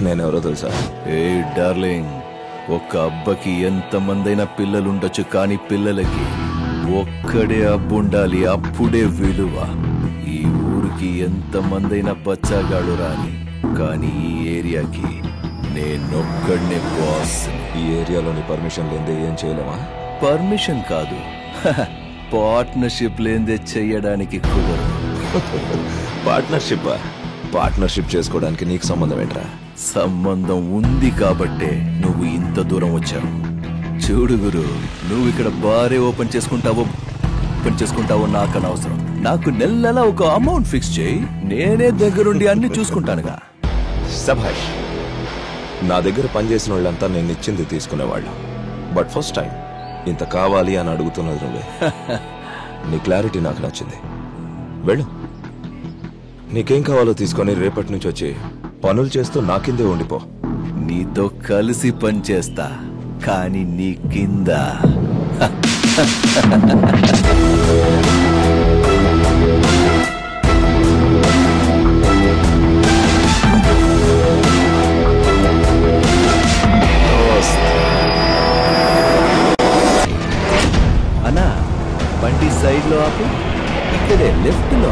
నేనెవరో తెలుసా? ఏ డార్లింగ్, ఒక అబ్బకి ఎంతమందైనా పిల్లలుండొచ్చు, కానీ పిల్లలకి ఒక్కడే అబ్బుండాలి, అప్పుడే విలువ. ఈ ఊరికి ఎంతమందైనా బచ్చాగాడు రాని, కానీ ఈ ఏరియాకి నేనొక్కడనే బాస్. ఈ ఏరియాలోని పర్మిషన్ లేదే ఏం చేయలేమా? పర్మిషన్ కాదు, పార్ట్నర్షిప్ లేదే చెయ్యడానికి కుదరదు. పార్ట్నర్షిప్ చేసుకోవడానికి నీకు సంబంధం ఏంట్రా? సంబంధం ఉంది కాబట్టే నువ్వు ఇంత దూరం వచ్చావు. చూడు గురు, నువ్వు ఇక్కడ బారే ఓపెన్ చేసుకుంటావో నాకు అనవసరం. నాకు నెలలా ఒక అమౌంట్ ఫిక్స్ చేయి, నేనే దగ్గరుండి అన్ని చూసుకుంటానుగా. సభాష్. నా దగ్గర పనిచేసిన వాళ్ళంతా నేను ఇచ్చింది తీసుకునేవాళ్ళు. బట్ ఫస్ట్ టైం ఇంత కావాలి అని అడుగుతున్నది నువ్వే. నీ క్లారిటీ నాకు నచ్చింది. వెళ్ళు, నీకేం కావాలో తీసుకొని రేపటి నుంచి వచ్చి పనులు చేస్తూ నా కిందే ఉండిపో. నీతో కలిసి పని చేస్తా, కానీ నీ కింద అన్నా బండి సైడ్ లో ఆపు, ఇక్కడే లెఫ్ట్ లో.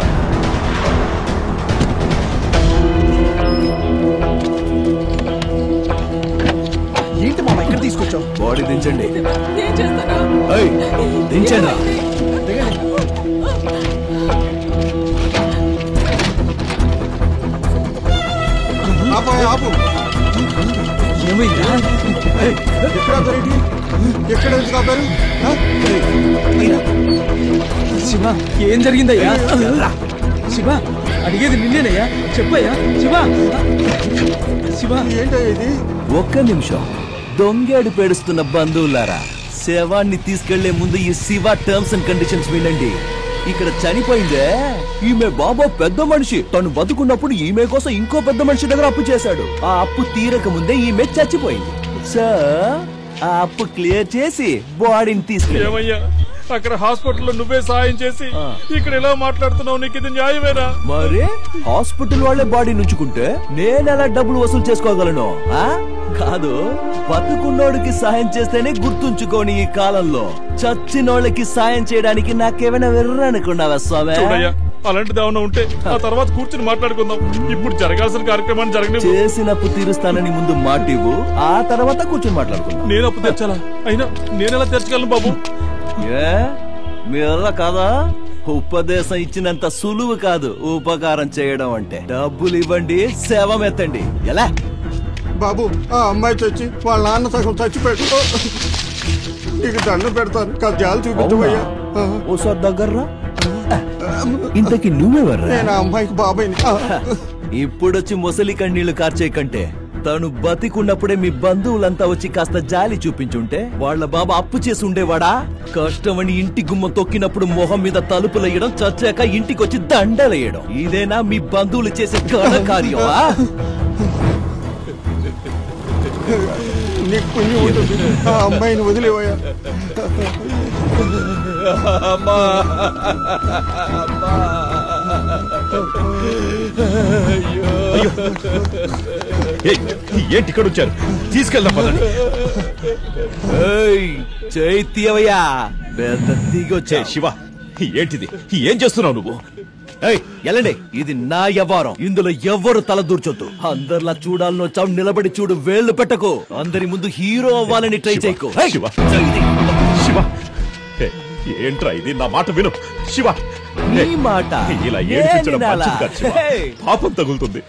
ఏంటి మామ ఇక్కడ తీసుకొచ్చావు? బాడీ దించండి. ఏయ్, దించండి. ఆపు. ఏమైందా? ఎక్కడ కాపారు? శివ, ఏం జరిగిందయ్యా? శివ, అడిగేది నిన్నేనయ్యా, చెప్పయ్యా. శివ ఏంటో ఇది? ఒక్క నిమిషం. దొంగేడు పేడుస్తున్న బంధువులారా, శవాన్ని తీసుకెళ్లే ముందు ఈ శివ టర్మ్స్ అండ్ కండిషన్స్ వినండి. ఇక్కడ చనిపోయిందే ఈమె బాబా పెద్ద మనిషి. తను బతుకున్నప్పుడు ఈమె కోసం ఇంకో పెద్ద మనిషి దగ్గర అప్పు చేశాడు. ఆ అప్పు తీరక ముందే ఈమె చచ్చిపోయింది. సో ఆ అప్పు క్లియర్ చేసి బాడీని తీసుకెళ్ళి. ఏమయ్యా, అక్కడ హాస్పిటల్లో నువ్వే సాయం చేసి ఇక్కడ ఎలా మాట్లాడుతున్నావు? నీకు ఇది న్యాయమేనా? మరి హాస్పిటల్ వాళ్ళే బాడీ నుంచుకుంటే నేనెలా డబ్బులు వసూలు చేసుకోగలను? కాదు, బతుకున్నోడికి సాయం చేస్తేనే గుర్తుంచుకోని ఈ కాలంలో చచ్చినోళ్ళకి సాయం చేయడానికి నాకేమైనా వెర్రనుకున్నావా స్వామి? చూడయ్యా, అలాంటిది ఏమైనా ఉంటే ఆ తర్వాత కూర్చుని మాట్లాడుకుందాం. ఇప్పుడు జరగాల్సిన కార్యక్రమాన్ని జరగని. చేసినప్పు తీరుస్తానని ముందు మాటివ్వు, ఆ తర్వాత కూర్చుని మాట్లాడుకుందాం. నేను అప్పు తెచ్చాలా? అయినా నేనెలా తెచ్చగలను బాబు? ఏ మీరలా కాదా? ఉపదేశం ఇచ్చినంత సులువు కాదు ఉపకారం చేయడం అంటే. డబ్బులు ఇవ్వండి, శవం ఎత్తండి. ఎలా బాబు, ఆ అమ్మాయి చచ్చి వాళ్ళ నాన్న సగం చచ్చిపోయాడు. నీకు దండం పెడతాను, కజ్జాలు చూపించవయ్యా. ఓసారి దగ్గర్రా. ఇంతకి నువ్వెవర్రా? నేను ఆ అమ్మాయికి బాబాయిని. ఇప్పుడొచ్చి ముసలి కన్నీళ్లు కార్చే కంటే తను బతికున్నప్పుడే మీ బంధువులంతా వచ్చి కాస్త జాలి చూపించుంటే వాళ్ళ బాబా అప్పు చేసి ఉండేవాడా? కష్టమని ఇంటి గుమ్మ తొక్కినప్పుడు మొహం మీద తలుపులేయడం, చచ్చాక ఇంటికొచ్చి దండలేయడం, ఇదేనా మీ బంధువులు చేసే కార్యం? నీకు పుణ్యం ఉంటుంది, ఆ అమ్మాయిని వదిలేవయ్యా. ఏంటి ఇక్కడ వచ్చారు? తీసుకెళ్దాం పదండి. చైత్యవయ్యా, పెద్ద దిగొచ్చే. శివ, ఏంటిది? ఏం చేస్తున్నావు నువ్వు? ఎలాండి, ఇది నా వ్యవహారం. ఇందులో ఎవ్వరు తల దూర్చొద్దు. అందరిలా చూడాలను చావు, నిలబడి చూడు, వేళ్లు పెట్టకు. అందరి ముందు హీరో అవ్వాలని ట్రై చేయకు. శివ, శివ, ఏంట్రా ఇది? నా మాట విను శివ. నీ మాట ఇలా ఏడిపించడం మంచిది కాదు శివ. పాపం తగులుతుంది.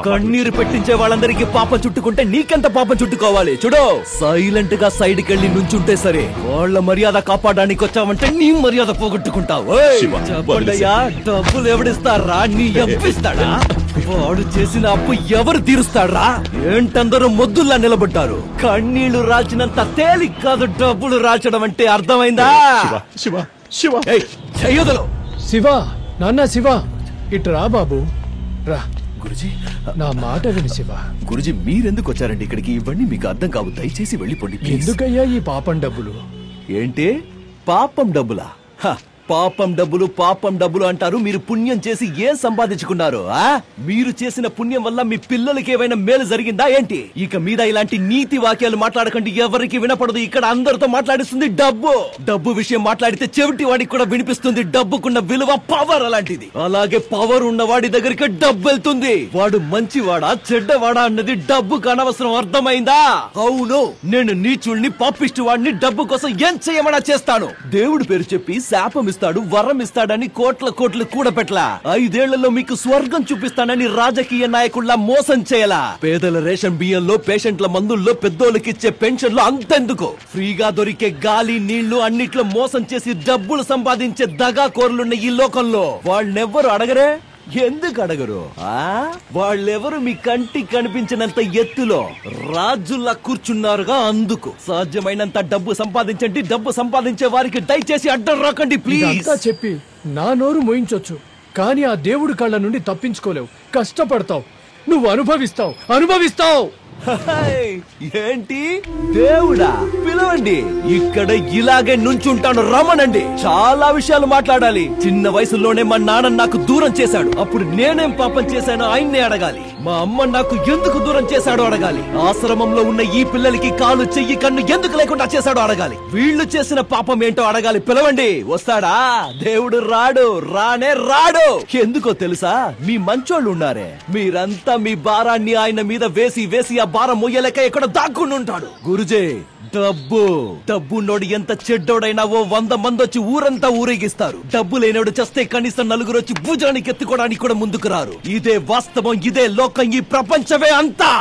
కన్నీరు పెట్టించే వాళ్ళందరికీ పాపం చుట్టుకుంటే నీకెంత పాపం చుట్టుకోవాలి? చూడు, సైలెంట్ గా సైడ్ కెళ్ళి నుంచుంటే సరే. వాళ్ళ మర్యాద కాపాడడానికి వచ్చావంటే నీ మర్యాద పోగొట్టుకుంటావు. చెప్పండయ్యా, డబ్బులు ఎవడిస్తారా? నీ అప్పిస్తాడా? వాడు చేసిన అప్పు ఎవరు తీరుస్తాడా? ఏంటందరూ మొద్దుల్లా నిలబడ్డారు? కన్నీళ్లు రాల్చినంత తేలిక కాదు డబ్బులు రాల్చడం అంటే, అర్థమైందా? శివ, శివ, చెయ్యదులు. శివ, నాన్న శివ, ఇటు రా బాబు, రా. గురుజీ, నా మాట విని శివ. గురుజీ, మీరెందుకు వచ్చారండి ఇక్కడికి? ఇవన్నీ మీకు అర్థం కావు, దయచేసి వెళ్ళిపోండి. ఎందుకయ్యా ఈ పాపం డబ్బులు? ఏంటి పాపం డబ్బులా? పాపం డబ్బులు, పాపం డబ్బులు అంటారు. మీరు పుణ్యం చేసి ఏం సంపాదించుకున్నారు? మీరు చేసిన పుణ్యం వల్ల మీ పిల్లలకి ఏమైనా మేలు జరిగిందా ఏంటి? ఇక మీద ఇలాంటి నీతి వాక్యాలు మాట్లాడకండి, ఎవరికి వినపడదు. ఇక్కడ అందరితో మాట్లాడిస్తుంది డబ్బు. డబ్బు విషయం మాట్లాడితే చెవిటి వాడికి కూడా వినిపిస్తుంది. డబ్బుకున్న విలువ పవర్ అలాంటిది. అలాగే పవర్ ఉన్న వాడి దగ్గరికి డబ్బు వెళ్తుంది. వాడు మంచివాడా చెడ్డవాడా అన్నది డబ్బుకు అనవసరం, అర్థమైందా? అవును, నేను నీచుల్ని, పాపిష్టి వాడిని డబ్బు కోసం ఏం చేయమన్నా చేస్తాను. దేవుడి పేరు చెప్పి శాపం ఇస్తాడు, వరం ఇస్తాడని కోట్ల కోట్లు కూడపెట్టలా. 5 ఏళ్లలో మీకు స్వర్గం చూపిస్తానని రాజకీయ నాయకుల్లా మోసం చేయలా. పేదల రేషన్ బియ్యంలో, పేషెంట్ల మందుల్లో, పెద్దోళ్ళకిచ్చే పెన్షన్లు అంతెందుకు, ఫ్రీగా దొరికే గాలి, నీళ్లు అన్నిట్లో మోసం చేసి డబ్బులు సంపాదించే దగాకోర్లున్న ఈ లోకంలో వాళ్ళెవ్వరు అడగరే? ఎందుకు అడగరు? వాళ్ళెవరు మీ కంటికి కనిపించినంత ఎత్తులో రాజుల్లా కూర్చున్నారుగా, అందుకు. సాధ్యమైనంత డబ్బు సంపాదించండి. డబ్బు సంపాదించే వారికి దయచేసి అడ్డం రాకండి ప్లీజ్. చెప్పి నా నోరు మోయించొచ్చు, కానీ ఆ దేవుడి కళ్ళ నుండి తప్పించుకోలేవు. కష్టపడతావు, నువ్వు అనుభవిస్తావు. ఏంటి దేవుడా పిలవండి. ఇక్కడ ఇలాగే నుంచుంటాను, రమ్మనండి. చాలా విషయాలు మాట్లాడాలి. చిన్న వయసులోనే మా నాన్న నాకు దూరం చేశాడు. అప్పుడు నేనేం పాపం చేశానో ఆయన్నే అడగాలి. మా అమ్మ నాకు ఎందుకు దూరం చేశాడో అడగాలి. ఆశ్రమంలో ఉన్న ఈ పిల్లలకి కాలు చెయ్యి కన్ను ఎందుకు లేకుండా చేశాడో అడగాలి. వీళ్ళు చేసిన పాపం ఏంటో అడగాలి. పిలవండి. వస్తాడా? దేవుడు రాడు, రానే రాడు. ఎందుకో తెలుసా? మీ మంచోళ్ళు ఉన్నారే, మీరంతా మీ భారాన్ని ఆయన మీద వేసి వేసి ఆ భారం మొయ్యలేక ఎక్కడ దాక్కుని ఉంటాడు. గురుజీ, డబ్బున్నోడు ఎంత చెడ్డోడైనా ఓ 100 మంది వచ్చి ఊరంతా ఊరేగిస్తారు. డబ్బు లేనోడు చేస్తే కనీసం 4 వచ్చి భుజానికి ఎత్తుకోవడానికి కూడా ముందుకు రారు. ఇదే వాస్తవం, ఇదే లోకం, ఈ ప్రపంచమే అంతా.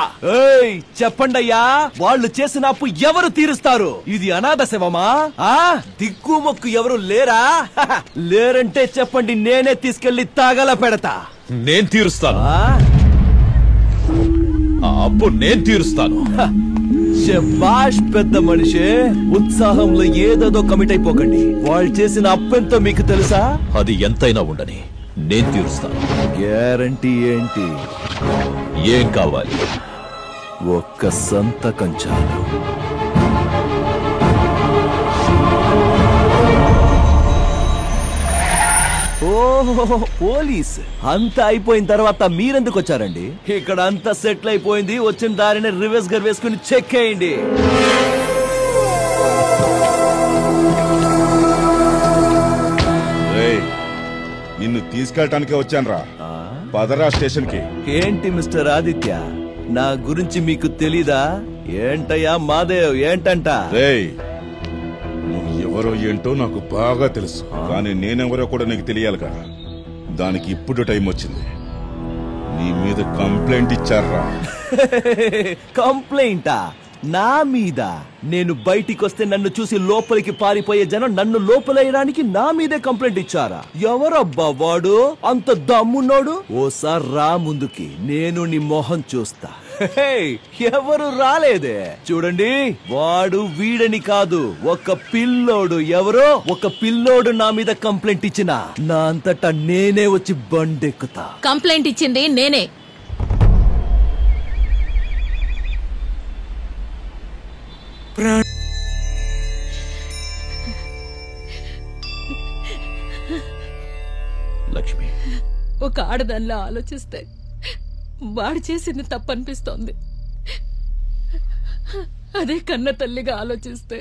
చెప్పండయ్యా, వాళ్ళు చేసిన అప్పు ఎవరు తీరుస్తారు? ఇది అనాథ శవమా? దిక్కు మొక్కు ఎవరు లేరా? లేరంటే చెప్పండి, నేనే తీసుకెళ్లి తాగల పెడతా. నేను తీరుస్తాను. ఆ అప్పు నేను తీరుస్తాను. శభాష్ పెద్ద మనిషి. ఉత్సాహంలో ఏదేదో కమిట్ అయిపోకండి. వాళ్ళు చేసిన అప్పెంతో మీకు తెలుసా? అది ఎంతైనా ఉండని నేను తీరుస్తాను. గ్యారంటీ ఏంటి? ఏం కావాలి? ఒక్క సంతకం చాలు. ఓహో, పోలీస్. అంతా అయిపోయిన తర్వాత మీరెందుకు వచ్చారండి? ఇక్కడ అంతా సెటిల్ అయిపోయింది. వచ్చిన దారిని రివర్స్ గర్ వేసుకుని చెక్ చేయండి. నిన్ను తీసుకెళ్ళటానికే వచ్చానురా. పదరా స్టేషన్ కి. ఏంటి మిస్టర్ ఆదిత్య, నా గురించి మీకు తెలీదా? ఏంటయ్యా మాదేవ్, ఏంటంట? నువ్వు ఎవరో ఏంటో నాకు బాగా తెలుసు, కానీ నేనెవరో కూడా నీకు తెలియాలిగా. దానికి ఇప్పుడు టైం వచ్చింది. నీ మీద కంప్లైంట్ ఇచ్చారా? కంప్లైంటా? నా మీద? నేను బయటికి వస్తే నన్ను చూసి లోపలికి పారిపోయే జనం నన్ను లోపలేయడానికి నా మీదే కంప్లైంట్ ఇచ్చారా? ఎవరబ్బా వాడు? అంత దమ్మున్నాడు? ఓసారి రా ముందుకి, నేను నీ మొహం చూస్తా. ఎవరు రాలేదే? చూడండి, వాడు వీడని కాదు, ఒక పిల్లోడు. ఎవరో ఒక పిల్లోడు నా మీద కంప్లైంట్ ఇచ్చిన నా అంతటా నేనే వచ్చి బండెక్కుతా. కంప్లైంట్ ఇచ్చింది నేనే. లక్ష్మి, ఒక ఆడదానిలా ఆలోచిస్తే వాడు చేసింది తప్పనిపిస్తోంది. అదే కన్న తల్లిగా ఆలోచిస్తే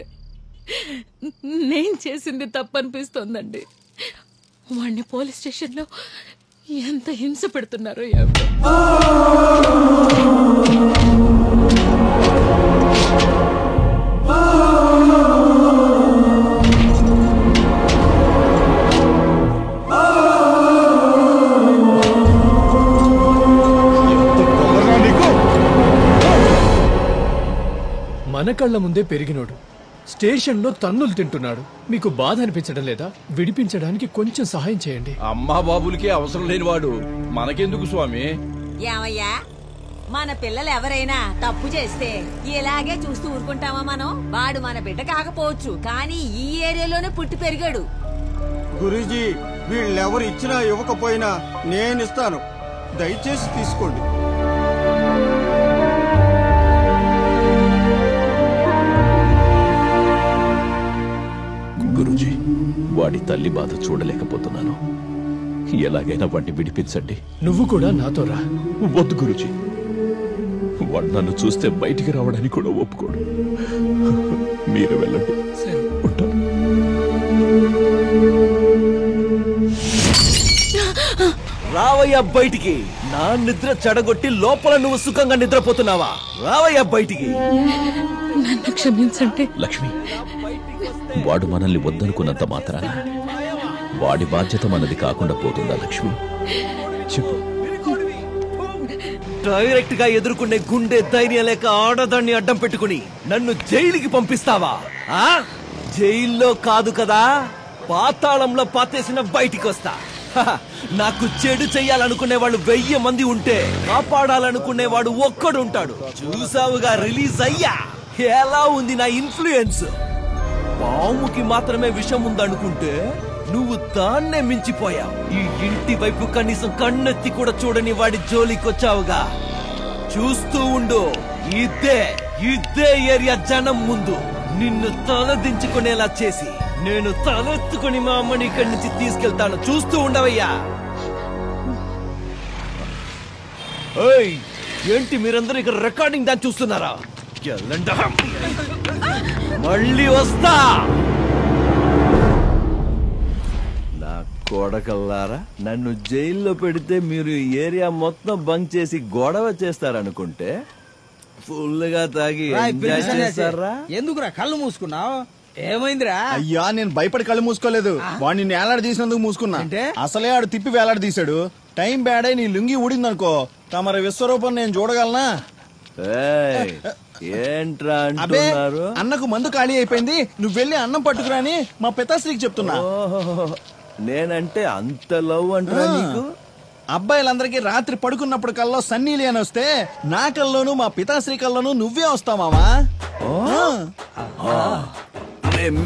నేను చేసింది తప్పనిపిస్తోందండి. వాడిని పోలీస్ స్టేషన్లో ఎంత హింస పెడుతున్నారో ఏమిటో. మన కళ్ళ ముందే పెరిగినోడు స్టేషన్లో తన్నులు తింటున్నాడు. మీకు బాధ అనిపించడం లేదా? విడిపించడానికి కొంచెం సహాయం చేయండి. అమ్మా బాబులకి అవసరం లేనివాడు మనకెందుకు స్వామి? ఏమయ్యా, మన పిల్లలు ఎవరైనా తప్పు చేస్తే ఇలాగే చూస్తూ ఊరుకుంటామా మనం? వాడు మన బిడ్డ కాకపోవచ్చు, కానీ ఈ ఏరియాలోనే పుట్టి పెరిగాడు. గురూజీ, వీళ్ళెవరు ఇచ్చినా ఇవ్వకపోయినా నేనిస్తాను. దయచేసి తీసుకోండి. గురూజీ, వాడి తల్లి బాధ చూడలేకపోతున్నాను. ఎలాగైనా వాడిని విడిపించండి. నువ్వు కూడా నాతో రా. వద్దు గురూజీ, వాడు నన్ను చూస్తే బయటికి రావడానికి కూడా ఒప్పుకోడు. మీరు వెళ్ళండి. రావయ్యా బయటికి. నా నిద్ర చెడగొట్టి లోపల నువ్వు సుఖంగా నిద్రపోతున్నావా? రావయ్యా బయటికి. నన్ను క్షమించండి. లక్ష్మి, వాడు మనల్ని వద్దనుకున్నంత మాత్రాన వాడి బాధ్యత మనది కాకుండా పోతుందా? లక్ష్మి చెప్పు. డైరెక్ట్ గా ఎదుర్కొనే గుండె ధైర్యం లేక ఆడదాన్ని అడ్డం పెట్టుకుని నన్ను జైలుకి పంపిస్తావా? జైల్లో కాదు కదా, పాతాళంలో పాతేసిన బయటికి వస్తా. నాకు చెడు చెయ్యాలనుకునే వాళ్ళు 1000 మంది ఉంటే కాపాడాలనుకునేవాడు ఒక్కడుంటాడు. చూసావుగా రిలీజ్ అయ్యా. ఎలా ఉంది నా ఇన్ఫ్లుయెన్స్? పాముకి మాత్రమే విషం ఉందనుకుంటే నువ్వు దాన్నే మించిపోయావు. ఈ ఇంటి వైపు కనీసం కన్నెత్తి కూడా చూడని వాడి జోలికొచ్చావుగా. చూస్తూ ఉండు, ఇదే ఏరియా జనం ముందు నిన్ను తలదించుకునేలా చేసి నేను తలెత్తుకుని మా అమ్మని ఇక్కడి నుంచి తీసుకెళ్తాను. చూస్తూ ఉండవయ్యా. ఏంటి మీరందరూ ఇక్కడ రికార్డింగ్ దాన్ని చూస్తున్నారా? మళ్ళీ వస్తా. నా కొడకల్లారా, నన్ను జైల్లో పెడితే మీరు ఏరియా మొత్తం బంక్ చేసి గొడవ చేస్తారనుకుంటే ఫుల్ గా తాగి ఎంజాయ్ చేస్తారా? ఎందుకురా కళ్ళు మూసుకున్నావు? ఏమైందిరా? అయ్యా నేను భయపడి కళ్ళు మూసుకోలేదు. వాడిని వేలాడ తీసినందుకు మూసుకున్నా. అసలే ఆడు తిప్పి వేలాడ తీశాడు. టైం బ్యాడ్ అయి నీ లుంగి ఊడిందనుకో, తమరి విశ్వరూపం నేను చూడగలనా? ఏంట్రా అంటున్నారు? అన్నకు మందు ఖాళీ అయిపోయింది, నువ్వు వెళ్ళి అన్నం పట్టుకురాని మా పితాశ్రీకి చెప్తున్నా. నేనంటే అంత లవ్ అంటారా నీకు? అబ్బాయిలందరికీ రాత్రి పడుకున్నప్పుడు కల్లో సన్నీలి అని వస్తే నా కల్లోనూ మా పితాశ్రీ కల్లోనూ నువ్వే వస్తావు మావా.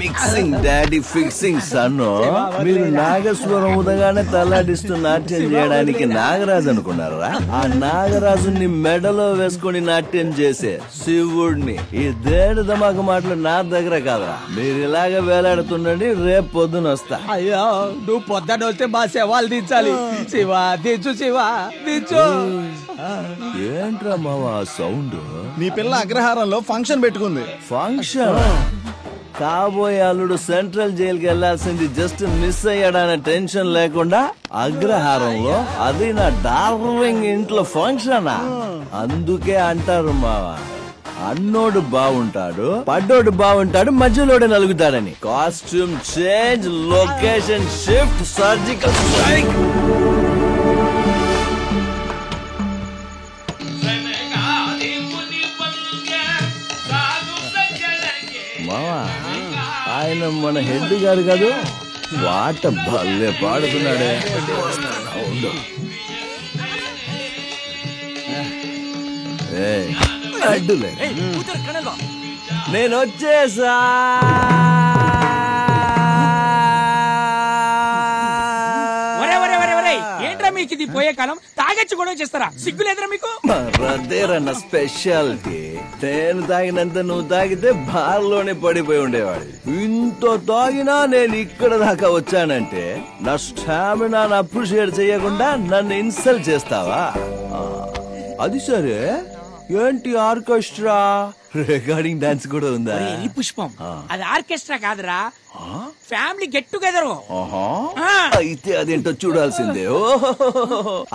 మిక్సింగ్ డాడీ ఫిక్సింగ్ సన్ను. మీరు నాగస్వరం ఉదగానే తలాడిస్తూ నాట్యం చేయడానికి నాగరాజు అనుకున్నారా? ఆ నాగరాజుని మెడలో వేసుకుని నాట్యం చేసే శివుడిని. ఈ దేడు దమాక మాటలు నా దగ్గర కాదురా. మీరు ఇలాగ వేలాడుతుండండి, రేపు పొద్దున వస్తా. అయ్యో నువ్వు పొద్దున వస్తే మా శవాలు దించాలి. శివ దించు, శివ దించు. ఏంట్రా మావా సౌండ్? నీ పిల్ల అగ్రహారంలో ఫంక్షన్ పెట్టుకుంది. ఫంక్షన్? కాబోయే అల్లుడు సెంట్రల్ జైలుకి వెళ్లాల్సింది జస్ట్ మిస్ అయ్యాడనే టెన్షన్ లేకుండా అగ్రహారంలో, అది నా డార్లింగ్ ఇంట్లో ఫంక్షనా? అందుకే అంటారు మావా, అన్నోడు బాగుంటాడు, పడ్డోడు బాగుంటాడు, మధ్యలోడు నలుగుతాడని. Costume change, location shift, surgical strike. మావా ఆయన మన హెడ్ గారు కాదు, పాట భలే పాడుతున్నాడే. అడ్డులే, నేను వచ్చేసా. ఏంట్రా మీకు ఇది పోయే కాలం? తాగొచ్చి గొడవ చేస్తారా? సిగ్గులేదురా మీకు? అదేరన్న స్పెషాలిటీ. నేను తాగినంత నువ్వు తాగితే బార్లోనే పడిపోయి ఉండేవాడు. ఇంత తాగినా నేను ఇక్కడ దాకా వచ్చానంటే నా స్టామినా అప్రిషియేట్ చేయకుండా నన్ను ఇన్సల్ట్ చేస్తావా? అది సరే, ఏంటి ఆర్కెస్ట్రా? రికార్డింగ్ డాన్స్ కూడా ఉందా? పుష్పం, అది ఆర్కెస్ట్రా కాదురా, ఫ్యామిలీ గెట్ టుగెదర్. అయితే అదేంటో చూడాల్సిందే.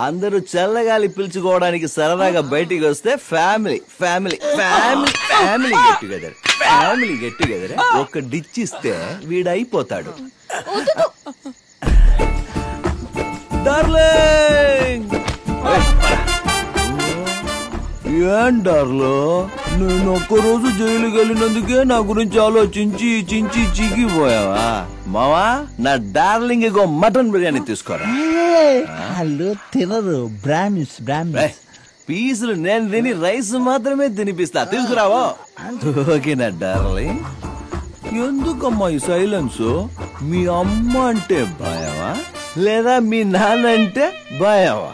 అందరూ చల్లగాలి పిలుచుకోవడానికి సరదాగా బయటికి వస్తే family family family family get together, family get together. ఒక డిచ్ ఇస్తే వీడైపోతాడు. డార్లింగ్, ఏం డార్లో, నేను ఒక్కరోజు జైలుకి వెళ్ళినందుకే నా గురించి ఆలోచించి చించి చిక్కిపోయావా? మావా, నా డార్లింగ్ ఇగో మటన్ బిర్యానీ తీసుకోరా. వాళ్ళు తినరు, బ్రాహ్మిన్స్. పీసులు నేను తిని రైస్ మాత్రమే తినిపిస్తా, తీసుకురావో. ఓకే నా డార్లింగ్. ఎందుకమ్మా ఈ సైలెన్స్? మీ అమ్మ అంటే భయమా లేదా మీ నాన్న అంటే భయమా?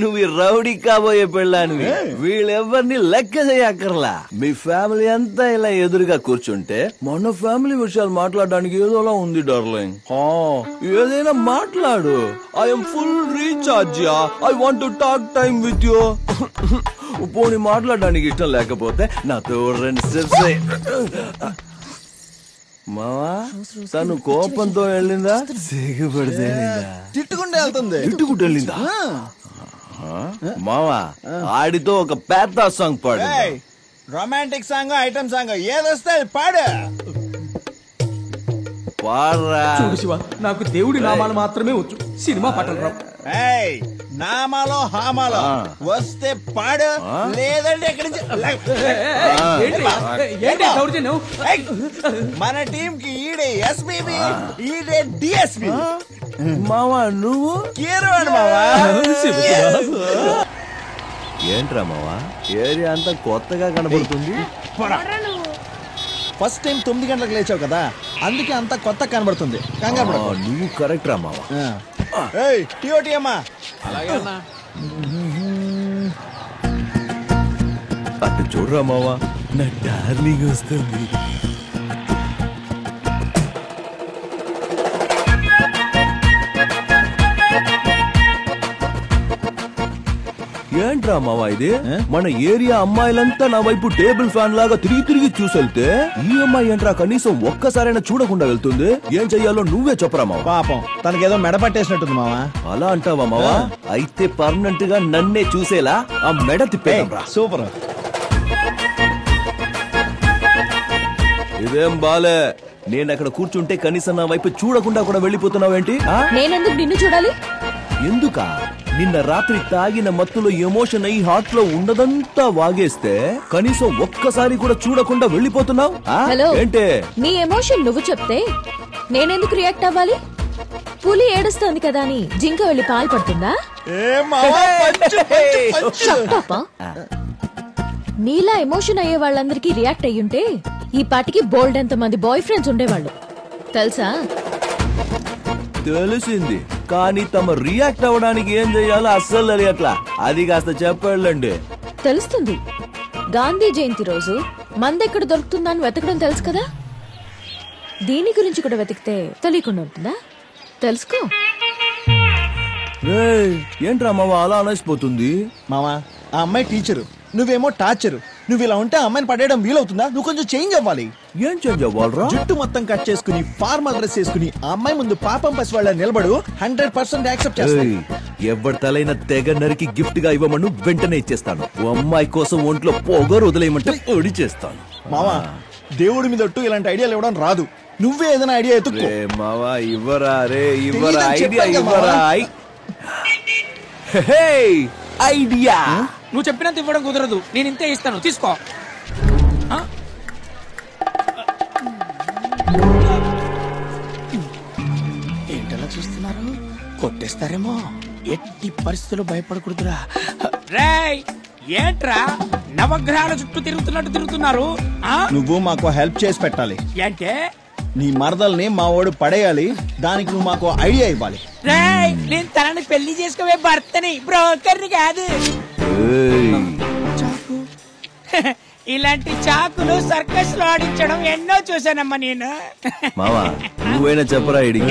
నువ్వు రౌడీ కాబోయే పెళ్ళానివి, వీళ్ళెవ్వరిని లెక్క చేయక్కర్లా. మీ ఫ్యామిలీ అంతా ఇలా ఎదురుగా కూర్చుంటే మన ఫ్యామిలీ విషయాలు మాట్లాడడానికి ఏదోలా ఉంది డార్లింగ్. ఏదైనా మాట్లాడు. I'm full recharge. I want to talk time with you. పోనీ మాట్లాడడానికి ఇష్టం లేకపోతే నాతో 2 స్టెప్స్. మావా, తను కోపంతో వెళ్ళిందా సిగ్గుపడితే తిట్టుకుంటే వెళ్తుంది? తిట్టుకుంటూ వెళ్ళిందా? మావా, ఆడితో ఒక పెద్ద సాంగ్ పాడు. రొమాంటిక్ సాంగ్, ఐటమ్ సాంగ్, ఏదొస్తే పాడు. పాడరా. చూడు శివ, నాకు దేవుడి నామాలు మాత్రమే వచ్చు, సినిమా పాటలు రావు. నామాలో హామాలో వస్తే పాడు, లేదంటే ఎక్కడి నుంచి. మన టీం కి ఈడే ఎస్పీబీ, ఈడే డిఎస్పీ. మావా నువ్వు మావా. ఏంట్రా మావా, ఏరియా అంతా కొత్తగా కనబడుతుంది. ఫస్ట్ టైం 9 గంటలకు లేచావు కదా, అందుకే అంత కొత్త కనబడుతుంది. నువ్వు కరెక్ట్ రా మావా. టీఓటీ అమ్మా. అటు చూడరా మావా, నా డార్లింగ్ వస్తుంది. ఏంట్రా మావా ఇది? మన ఏరియా అమ్మాయిలంతా నా వైపు టేబుల్ ఫ్యాన్ లాగా తిరిగి తిరిగి చూసెళ్తే ఈ అమ్మాయి ఏంట్రా కనీసం ఒక్కసారైనా చూడకుండా వెళ్తుంది. ఏం చెయ్యాలో నువ్వే చెప్పరా మావా. పాపం తనకేదో మెడ పట్టేసినట్టుంది మావా. అలా అంటావా మావా? అయితే పర్మనెంట్ గా నన్నే చూసేలా ఆ మెడ తిప్పేద్దాంరా. సూపర్. ఇదేం బాలే, నేను అక్కడ కూర్చుంటే కనీసం నా వైపు చూడకుండా కూడా వెళ్ళిపోతున్నావేంటి? నేనెందుకు నిన్ను చూడాలి? ఎందుకా? నిన్న రాత్రి తాగిన మత్తులో ఎమోషన్ అయి హార్ట్ లో ఉన్నదంతా వాగేస్తే కనీసం ఒక్కసారి కూడా చూడకుండా వెళ్ళిపోతున్నావు. హలో, ఏంటే నీ ఎమోషన్ నువ్వు చెప్తే నేనెందుకు రియాక్ట్ అవ్వాలి? పులి ఏడుస్తోంది కదా అని జింక వెళ్ళి పాలు పడుతుందా? నీలా ఎమోషన్ అయ్యే వాళ్ళందరికీ రియాక్ట్ అయ్యుంటే ఈ పాటికి బోల్డ్ ఎంత మంది బాయ్ ఫ్రెండ్స్ ఉండేవాళ్ళు తెలుసా? తెలిసింది, కానీ తమ రియాక్ట్ అవ్వడానికి ఏం చెయ్యాలో అస్సలు తెలియట్లా. అది కాస్త చెప్పండి. తెలుస్తుంది. గాంధీ జయంతి రోజు మందెక్కడ దొరుకుతుందని వెతకడం తెలుసు కదా. దీని గురించి కూడా వెతికితే తెలియకుండా ఉంటుందా? తెలుసుకో. ఏంట్రా మావా అలా అనేసిపోతుంది? మావా, ఆ అమ్మాయి టీచరు, నువ్వేమో టార్చరు. నువ్వు ఇలా ఉంటే అమ్మాయిని పడేయడం వీలవుతుందా? నువ్వు కొంచెం చేంజ్ అవ్వాలి. ఏం చేంజ్ అవ్వాలరా? జుట్టు మొత్తం కట్ చేసుకుని ఫార్మల్ డ్రెస్ వేసుకుని ఆ అమ్మాయి ముందు పాపం పసి వాళ్ళ నిలబడు. 100% యాక్సెప్ట్ చేస్తాను. ఎవరి తలైన తెగ నరికి గిఫ్ట్ గా ఇవ్వమను, వెంటనే ఇచ్చేస్తాను. ఓ అమ్మాయి కోసం ఒంట్లో పొగరు వదిలేయమంటే ఒడి చేస్తాను. మావా, దేవుడి మీద ఒట్టు ఇలాంటి ఐడియాలు ఇవ్వడం రాదు. నువ్వే ఏదైనా ఐడియా ఎత్తుకో. మావా ఇవ్వరా రే, ఇవ్వరా ఐడియా, ఇవ్వరా ఐడియా. నువ్వు చెప్పినంత ఇవ్వడం కుదరదు, నేను ఇంతే ఇస్తాను, తీసుకో. ఏంటలా చూస్తున్నారు? కొట్టేస్తారేమో. ఎట్టి పరిస్థితుల్లో భయపడకూడదురా. రేయ్, ఏంట్రా నవగ్రహాల చుట్టూ తిరుగుతున్నట్టు తిరుగుతున్నారు? నువ్వు మాకు హెల్ప్ చేసి పెట్టాలి. అంటే నీ మరదల్ని మా వాడు పడేయాలి. దానికి నువ్వు మాకు ఐడియా ఇవ్వాలి. రేయ్, నేను తనని పెళ్లి చేసుకోవే భర్తని, బ్రోకర్ని కాదు. చాకు. ఇలాంటి చాకులు సర్కస్ లో ఆడించడం ఎన్నో చూసానమ్మా నేను. మావా, నువ్వైనా చెప్పరా ఐడియా.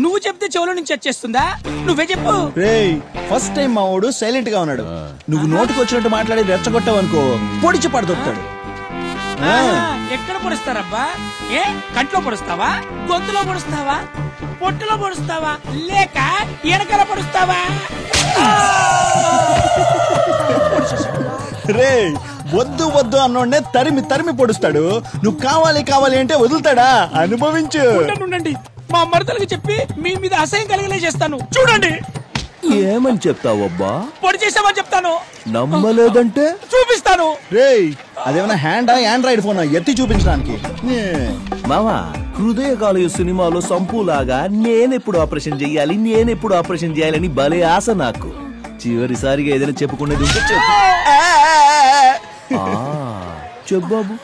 నువ్వు చెప్తే చెవులో నుంచి వచ్చేస్తుందా? నువ్వే చెప్పు. రేయ్, ఫస్ట్ టైం మా వాడు సైలెంట్ గా ఉన్నాడు. నువ్వు నోటికి వచ్చినట్టు మాట్లాడి రెచ్చగొట్టావు అనుకో, పొడిచి పడదొక్కుతాడు. ఎక్కడ పొడుస్తారబ్బా? ఏ కంట్లో పొడుస్తావా, గొంతులో పొడుస్తావా, పొట్టులో పొడుస్తావా, లేక ఎనకల పొడుస్తావా? రే, వద్దు వద్దు అన్నోడ్నే తరిమి తరిమి పొడుస్తాడు. నువ్వు కావాలి కావాలి అంటే వదులుతాడా? అనుభవించు. ఉండండి, మా మరదలకి చెప్పి మీ మీద అసహ్యం కలిగలే చేస్తాను. చూడండి. ఏమని చెప్తావబ్బా? పొడి చేసామని చెప్తాను. నమ్మలేదంటే చూపిస్తాను. రేయ్, అదేమన్నా హ్యాండా ఆండ్రాయిడ్ ఫోన్ ఎత్తి చూపించడానికి? మావా, హృదయకాలయ సినిమాలో సంపులాగా నేనెప్పుడు ఆపరేషన్ చెయ్యాలి, నేనెప్పుడు ఆపరేషన్ చేయాలని భలే ఆశ నాకు. చివరిసారిగా ఏదైనా చెప్పుకునేది ఉంటే చెప్పు. చెప్పు బాబు.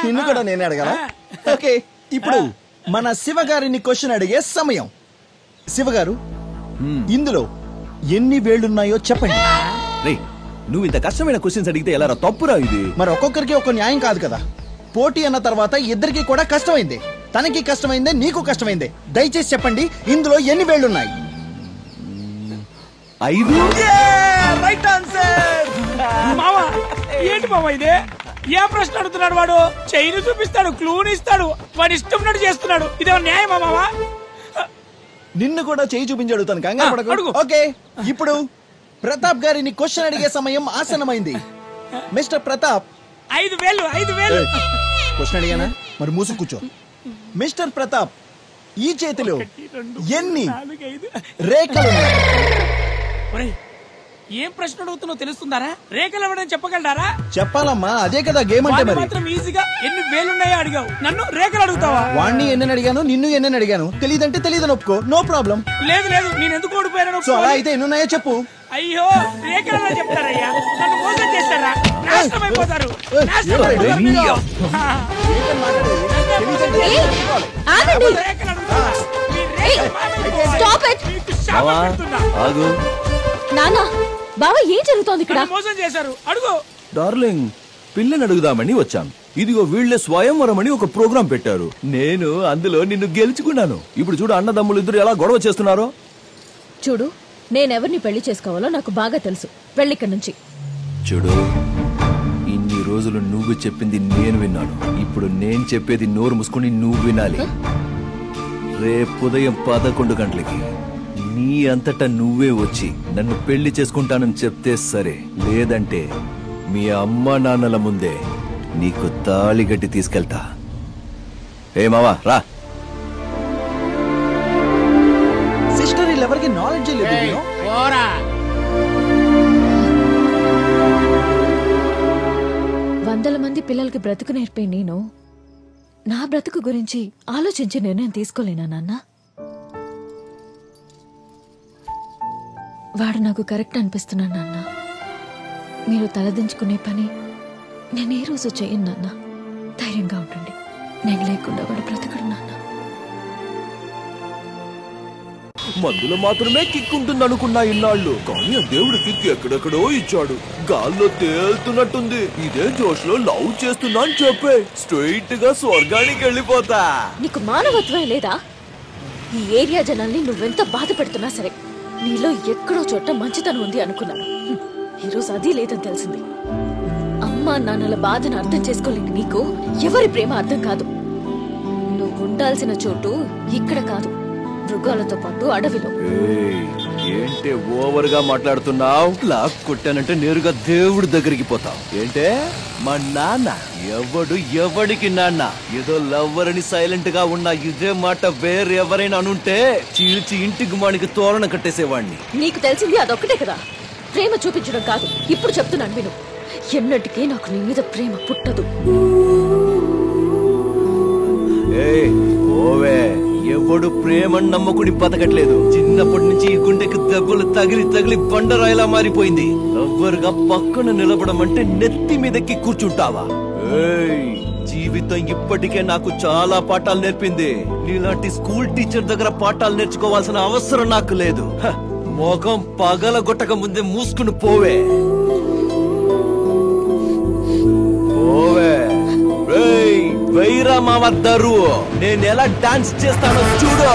నిన్ను కూడా నేనే అడగాల. ఓకే, ఇప్పుడు మన శివగారిని క్వశ్చన్ అడిగే సమయం. శివగారు, ఇందులో ఎన్ని వేళ్లున్నాయో చెప్పండి. నువ్వు ఇంత కష్టమైన క్వశ్చన్స్ అడిగితే ఎలా తప్పురా ఇది? మరి ఒక్కొక్కరికి ఒక న్యాయం కాదు కదా. పోటీ అన్న తర్వాత ఇద్దరికి కూడా కష్టమైంది. తనకి కష్టమైందే, నీకు కష్టమైందే. దయచేసి చెప్పండి, ఇందులో ఎన్ని వేళ్లున్నాయి? 5. Right answer. మావా, ఏంటి మావా ఇదే? ఏ ప్రశ్న అడుగుతున్నాడు వాడు? చైన్ చూపిస్తాడు, క్లూని ఇస్తాడు, వాడు ఇష్టం చేస్తున్నాడు. ఇదే న్యాయమా మావా? నిన్ను కూడా చేయి చూపించి అడుగుతాను, కంగారు పడకు. ఓకే, ఇప్పుడు ప్రతాప్ గారిని క్వశ్చన్ అడిగే సమయం ఆసన్నమైంది. మిస్టర్ ప్రతాప్, 5 వేలు 5 వేలు. క్వశ్చన్ అడిగానా? మరి మూసు కూర్చో. మిస్టర్ ప్రతాప్, ఈ చేతిలో ఎన్ని రేఖలు? ఏం ప్రశ్న అడుగుతున్నావు తెలుస్తుందారా? రేఖలు ఇవ్వడం చెప్పగలరా? చెప్పాలమ్మా, అదే కదా గేమ్ అంటే. మరి మాత్రం ఈజీగా ఎన్ని వేలున్నాయో అడిగావు, నన్ను రేఖలు అడుగుతావా? వాణ్ణి ఎన్నని అడిగాను, నిన్ను ఎన్నని అడిగాను. తెలియదంటే తెలియదని ఒప్పుకో, నో ప్రాబ్లం. లేదు లేదు, నేను ఎందుకు ఓడిపోయాను? సో అలా అయితే ఎన్నున్నాయో చెప్పు. అయ్యో, రేఖలు చెప్తారయ్యా, నన్ను మోసం చేస్తారా? నాశనం అయిపోతారు. ఆగు. నానా బావా ఏం జరుగుతోంది ఇక్కడ? మోసం చేశారు. అడుగు. డార్లింగ్, పిల్లని అడుగుదామని వచ్చాను. ఇదిగో వీళ్లే స్వయంవరం అని ఒక ప్రోగ్రాం పెట్టారు. నేను అందులో నిన్ను గెలుచుకున్నాను. ఇప్పుడు చూడు అన్నదమ్ములు ఇద్దరు ఎలా గొడవ చేస్తున్నారో. చూడు, నేనెవరిని పెళ్లి చేసుకోవాలో నాకు బాగా తెలుసు. వెళ్ళిక్కడి నుంచి. చూడు, ఇన్ని రోజులు నువ్వు చెప్పింది నేను విన్నాను. ఇప్పుడు నేను చెప్పేది నోరు మూసుకొని నువ్వు వినాలి. రేపు ఉదయం 11 గంటలకి నీ అంతటా నువ్వే వచ్చి నన్ను పెళ్లి చేసుకుంటానని చెప్తే సరే, లేదంటే మీ అమ్మ నాన్నల ముందే నీకు తాళి గట్టి తీసుకెళ్తా. ఏ మావా రా. సిస్టర్ వీళ్ళెవరికి నాలెడ్జ్ లేదు. వందల మంది పిల్లలకి బ్రతుకు నేర్పే నేను నా బ్రతుకు గురించి ఆలోచించి నిర్ణయం తీసుకోలేనా నాన్న? వాడు నాకు కరెక్ట్ అనిపిస్తున్నాను నాన్న. మీరు తలదించుకునే పని నేను ఏ రోజు చేయను నాన్న. ధైర్యంగా ఉండండి. నేను లేకుండా వాడు బ్రతకడు నాన్న. మందులో మాత్రమే కిక్ ఉంటుంది అనుకున్నా ఇన్నాళ్ళు, కానీ ఆ దేవుడు కిక్ ఎక్కడెక్కడో ఇచ్చాడు. గాల్లో తేలుతున్నట్టుంది. ఇదే జోష్ లో లవ్ చేస్తున్నా అని చెప్పే స్ట్రైట్ గా స్వర్గానికి వెళ్ళిపోతా. నీకు మానవత్వం లేదా? ఈ ఏరియా జనాల్ని నువ్వెంత బాధ పెడుతున్నా సరే నీలో ఎక్కడో చోట మంచితనం ఉంది అనుకున్నాను. ఈరోజు అది లేదని తెలిసింది. అమ్మా నాన్నల బాధను అర్థం చేసుకోలేని నీకు ఎవరి ప్రేమ అర్థం కాదు. నువ్వు ఉండాల్సిన చోటు ఇక్కడ కాదు, మృగాలతో పాటు అడవిలో. ఏంటే ఓవర్ గా మాట్లాడుతున్నావు? లాక్ కొట్టానంటే నేరుగా దేవుడి దగ్గరికి పోతావు ఏంటే? మా నాన్న ఎవడికి నాన్న? ఏదో లవ్వర్ అని సైలెంట్ గా ఉన్నా ఇదే మాట వేరెవరైనా అనుంటే చీల్చి ఇంటికి మానికి తోరణ కట్టేసేవాడిని. నీకు తెలిసింది అదొక్కటే కదా, ప్రేమ చూపించడం కాదు. ఇప్పుడు చెప్తున్నాను విను, ఎన్నటికీ నాకు నీ మీద ప్రేమ పుట్టదు. ఓవే, ఎవడు ప్రేమను నమ్మకుని బతకట్లేదు. చిన్నప్పటి నుంచి ఈ గుండెకి దెబ్బలు తగిలి తగిలి బండరాయిలా మారిపోయింది. లవ్వర్గా పక్కన నిలబడం అంటే నెత్తి మీదకి కూర్చుంటావా? జీవితం ఇప్పటికే నాకు చాలా పాఠాలు నేర్పింది. నీలాంటి స్కూల్ టీచర్ దగ్గర పాఠాలు నేర్చుకోవాల్సిన అవసరం నాకు లేదు. మొగం పగలగొట్టక ముందే మూసుకుని పోవే. వైరా మావద్దరు, నేను ఎలా డాన్స్ చేస్తానో చూడు.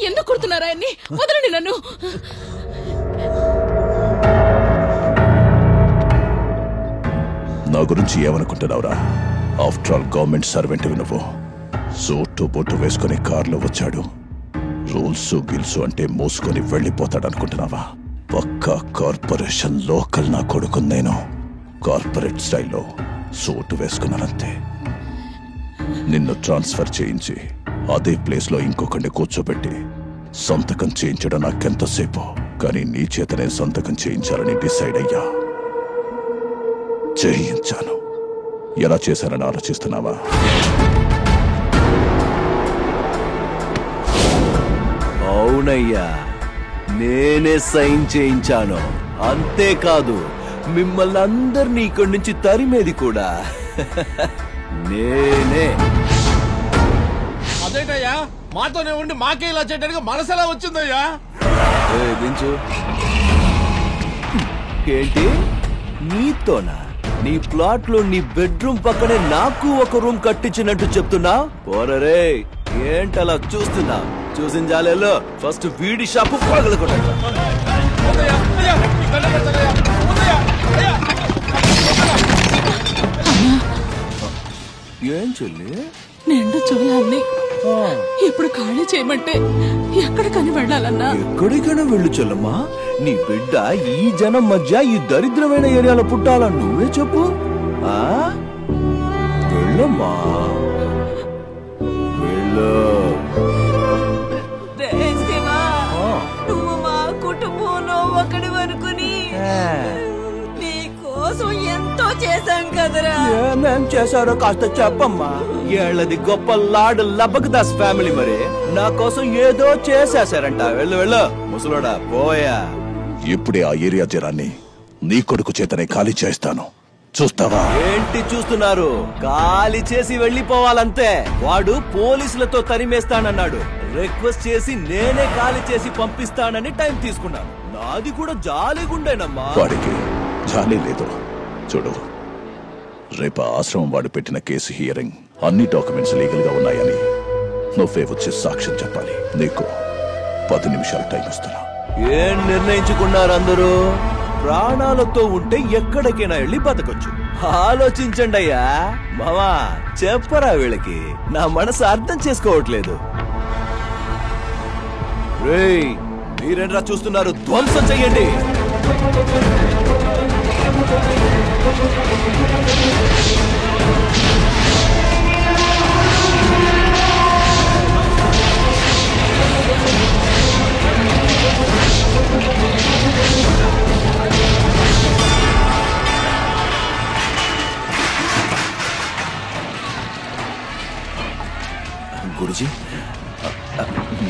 ఎందుకు కొడుతున్నారా ఆయన్ని? వదలండి నన్ను. నా గురించి ఏమనుకుంటున్నావురా? ఆఫ్టర్ ఆల్ గవర్నమెంట్ సర్వెంట్ నువ్వు. సూటు బొట్టు వేసుకుని కార్లో వచ్చాడు. రూల్స్ గిల్స్ అంటే మోసుకొని వెళ్ళిపోతాడు అనుకుంటున్నావా? పక్కా కార్పొరేషన్ లోకల్ నా కొడుకు. నేను కార్పొరేట్ స్టైల్లో సూటు వేసుకున్నానంతే. నిన్ను ట్రాన్స్ఫర్ చేయించి అదే ప్లేస్ లో ఇంకొకరిని కూర్చోబెట్టి సంతకం చేయించడం నాకెంతసేపు, కానీ నీ చేతనే సంతకం చేయించాలని డిసైడ్ అయ్యా. చేయించాను. ఎలా చేశానని ఆలోచిస్తున్నావా? అవునయ్యా, నేనే సైన్ చేయించాను. అంతేకాదు, మిమ్మల్ని అందరినీ ఇక్కడి నుంచి తరిమేది కూడా నేనే. అదేంటయ్యా, మాతోనే ఉండి మాకే ఇలా చేయడానికి మనసు ఎలా వచ్చిందయ్యా? దించు. ఏంటి నీతోనా? నీ ప్లాట్ లో నీ బెడ్రూమ్ పక్కనే నాకు ఒక రూమ్ కట్టించినట్టు చెప్తున్నా? పోరరే, ఏంటలా చూస్తున్నా? చూసిన జాలేలో ఫస్ట్ వీడి షాపు పగలగొట్టండి. ఏం చెల్లి? నిండు చూలాన్ని ఇప్పుడు ఖాళీ చేయమంటే ఎక్కడికని వెళ్ళాలన్నా? ఎక్కడికైనా వెళ్ళు చెల్లమ్మా. నీ బిడ్డ ఈ జనం మధ్య ఈ దరిద్రమైన ఏరియాలో పుట్టాలా? నువ్వే చెప్పు. వెళ్ళమ్మా, వెళ్ళు. నువ్వు మా కుటుంబంలో ఒకటి వరకుని నీ కోసం ఎంతో చేశాం కదరా. ఏమేం చేశారో కాస్త చెప్పమ్మా. ఏళ్ళది గొప్ప లార్డ్ లబక్దాస్ ఫ్యామిలీ మరి నా కోసం ఏదో చేసేశారంట. వెళ్ళు వెళ్ళు ముసలోడా పోయా. ఇప్పుడే ఆ ఏరియా జనాన్ని నీ కొడుకు చేతనే ఖాళీ చేస్తాను, చూస్తావా? ఏంటి చూస్తున్నారు? ఖాళీ చేసి వెళ్ళిపోవాలంతే. వాడు పోలీసులతో తరిమేస్తానన్నాడు. రిక్వెస్ట్ చేసి నేనే ఖాళీ చేసి పంపిస్తానని టైం తీసుకున్నాను. నాది కూడా జాలీగుండేనమ్మా. వాడికి జాలీ లేదు. చూడు, రేపు ఆశ్రమం వాడు పెట్టిన కేసు హియరింగ్ అన్ని డాక్యుమెంట్స్ లీగల్ గా ఉన్నాయని నువ్వే వచ్చి సాక్ష్యం చెప్పాలి. నీకు 10 నిమిషాలు టైం ఇస్తున్నా. ఏం నిర్ణయించుకున్నారు అందరూ? ప్రాణాలతో ఉంటే ఎక్కడికైనా వెళ్ళి బతకొచ్చు. ఆలోచించండి అయ్యా. మావా చెప్పరా వీళ్ళకి, నా మనసు అర్థం చేసుకోవట్లేదు. రేయ్ మీరేంట్రా చూస్తున్నారు? ధ్వంసం చెయ్యండి. గురుజీ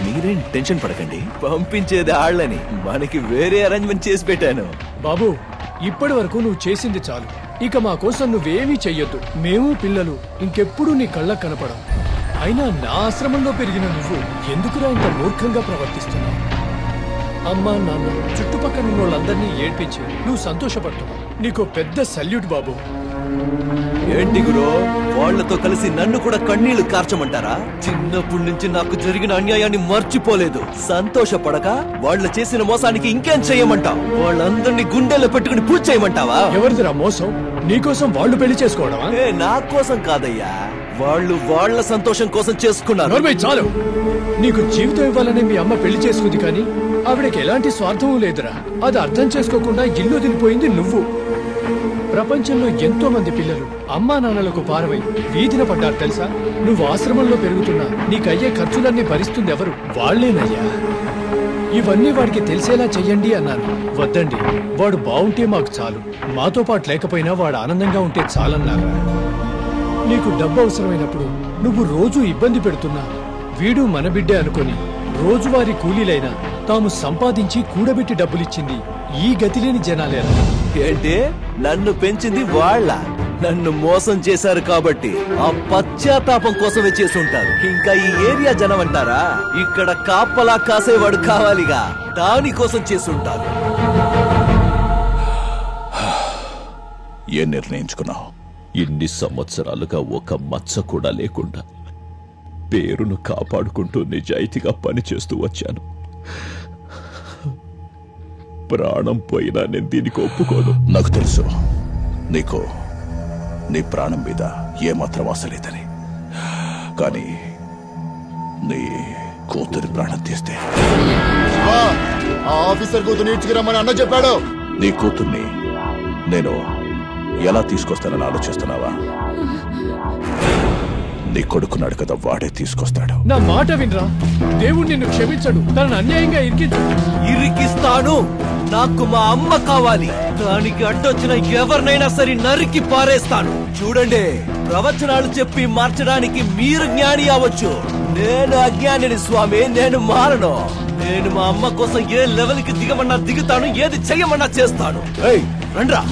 మీరేం టెన్షన్ పడకండి. పంపించేది ఆళ్ళని, మనకి వేరే అరేంజ్మెంట్ చేసి పెట్టాను. బాబు, ఇప్పటి వరకు నువ్వు చేసింది చాలు. ఇక మా కోసం నువ్వేమీ చెయ్యొద్దు. మేము పిల్లలు ఇంకెప్పుడు నీ కళ్ళకు కనపడం. అయినా నా ఆశ్రమంలో పెరిగిన నువ్వు ఎందుకురా ఇంత మూర్ఖంగా ప్రవర్తిస్తున్నావు? అమ్మా నాన్న చుట్టుపక్కల ఉన్న వాళ్ళందరినీ ఏడ్పించి నువ్వు సంతోషపడుతున్నావు. నీకు పెద్ద సల్యూట్ బాబు. ఏంటి గురు, వాళ్లతో కలిసి నన్ను కూడా కన్నీళ్లు కార్చమంటారా? చిన్నప్పటి నుంచి నాకు జరిగిన అన్యాయాన్ని మర్చిపోలేదు. సంతోషపడక వాళ్ళ చేసిన మోసానికి ఇంకేం చేయమంటావు? వాళ్ళందరినీ గుండెల్లో పెట్టుకుని పూజ చేయమంటావా? ఎవరిదిరా మోసం? నీకోసం వాళ్ళు పెళ్లి చేసుకోవడమా? నా కోసం కాదయ్యా, వాళ్ళు వాళ్ళ సంతోషం కోసం చేసుకున్నారు. చాలు. నీకు జీవితం ఇవ్వాలని మీ అమ్మ పెళ్లి చేసుకుంది, కానీ ఆవిడకి ఎలాంటి స్వార్థం లేదురా. అది అర్థం చేసుకోకుండా ఇల్లు వదిలిపోయింది నువ్వు. ప్రపంచంలో ఎంతో మంది పిల్లలు అమ్మా నాన్నలకు పారవై వీధిన పడ్డారు తెలుసా? నువ్వు ఆశ్రమంలో పెరుగుతున్నా నీకయ్యే ఖర్చులన్నీ భరిస్తుంది ఎవరు? వాళ్లేనయ్యా. ఇవన్నీ వాడికి తెలిసేలా చెయ్యండి అన్నాను. వద్దండి, వాడు బావుంటే మాకు చాలు. మాతో పాటు లేకపోయినా వాడు ఆనందంగా ఉంటే చాలన్నారా. నీకు డబ్బు అవసరమైనప్పుడు నువ్వు రోజు ఇబ్బంది పెడుతున్నా వీడు మన బిడ్డే అనుకొని రోజువారీ కూలీలైనా తాము సంపాదించి కూడబెట్టి డబ్బులిచ్చింది ఈ గతిలేని జనాలేనా? ఏంటి, నన్ను పెంచింది వాళ్ళ? నన్ను మోసం చేశారు కాబట్టి ఆ పశ్చాత్తాపం కోసమే చేసుంటారు. ఇంకా ఈ ఏరియా జనం అంటారా? ఇక్కడ కాపలా కాసేవాడు కావాలిగా, దానికోసం చేసుంటారు. ఏం నిర్ణయించుకున్నావు? ఇన్ని సంవత్సరాలుగా ఒక మచ్చ కూడా లేకుండా పేరును కాపాడుకుంటూ నిజాయితీగా పనిచేస్తూ వచ్చాను. ప్రాణం పోయినా నేను దీనికి ఒప్పుకోను. నాకు తెలుసు నీకు నీ ప్రాణం మీద ఏమాత్రం ఆశ లేదని. కానీ నీ కూతురి ప్రాణం తీస్తే ఆఫీసర్ కూతురు ఇచ్చుకురమ్మని అన్న చెప్పాడు. నీ కూతుర్ని నేను ఎలా తీసుకొస్తానని ఆలోచిస్తున్నావా? నీ కొడుకున్నాడు కదా, వాడే తీసుకొస్తాడు. నా మాట వినరా. దేవుడు నిన్ను క్షమించడు. తనను అన్యాయంగా ఇరికిస్తాను. నాకు మా అమ్మ కావాలి. దానికి అడ్డొచ్చిన ఎవరినైనా సరే నరికి పారేస్తాను. చూడండి, ప్రవచనాలు చెప్పి మార్చడానికి మీరు జ్ఞాని అవ్వచ్చు, నేను అజ్ఞానిని స్వామి. నేను మారను. నేను మా అమ్మ కోసం ఏ లెవెల్కి దిగమన్నా దిగుతాను, ఏది చెయ్యమన్నా చేస్తాను. రండ్రా.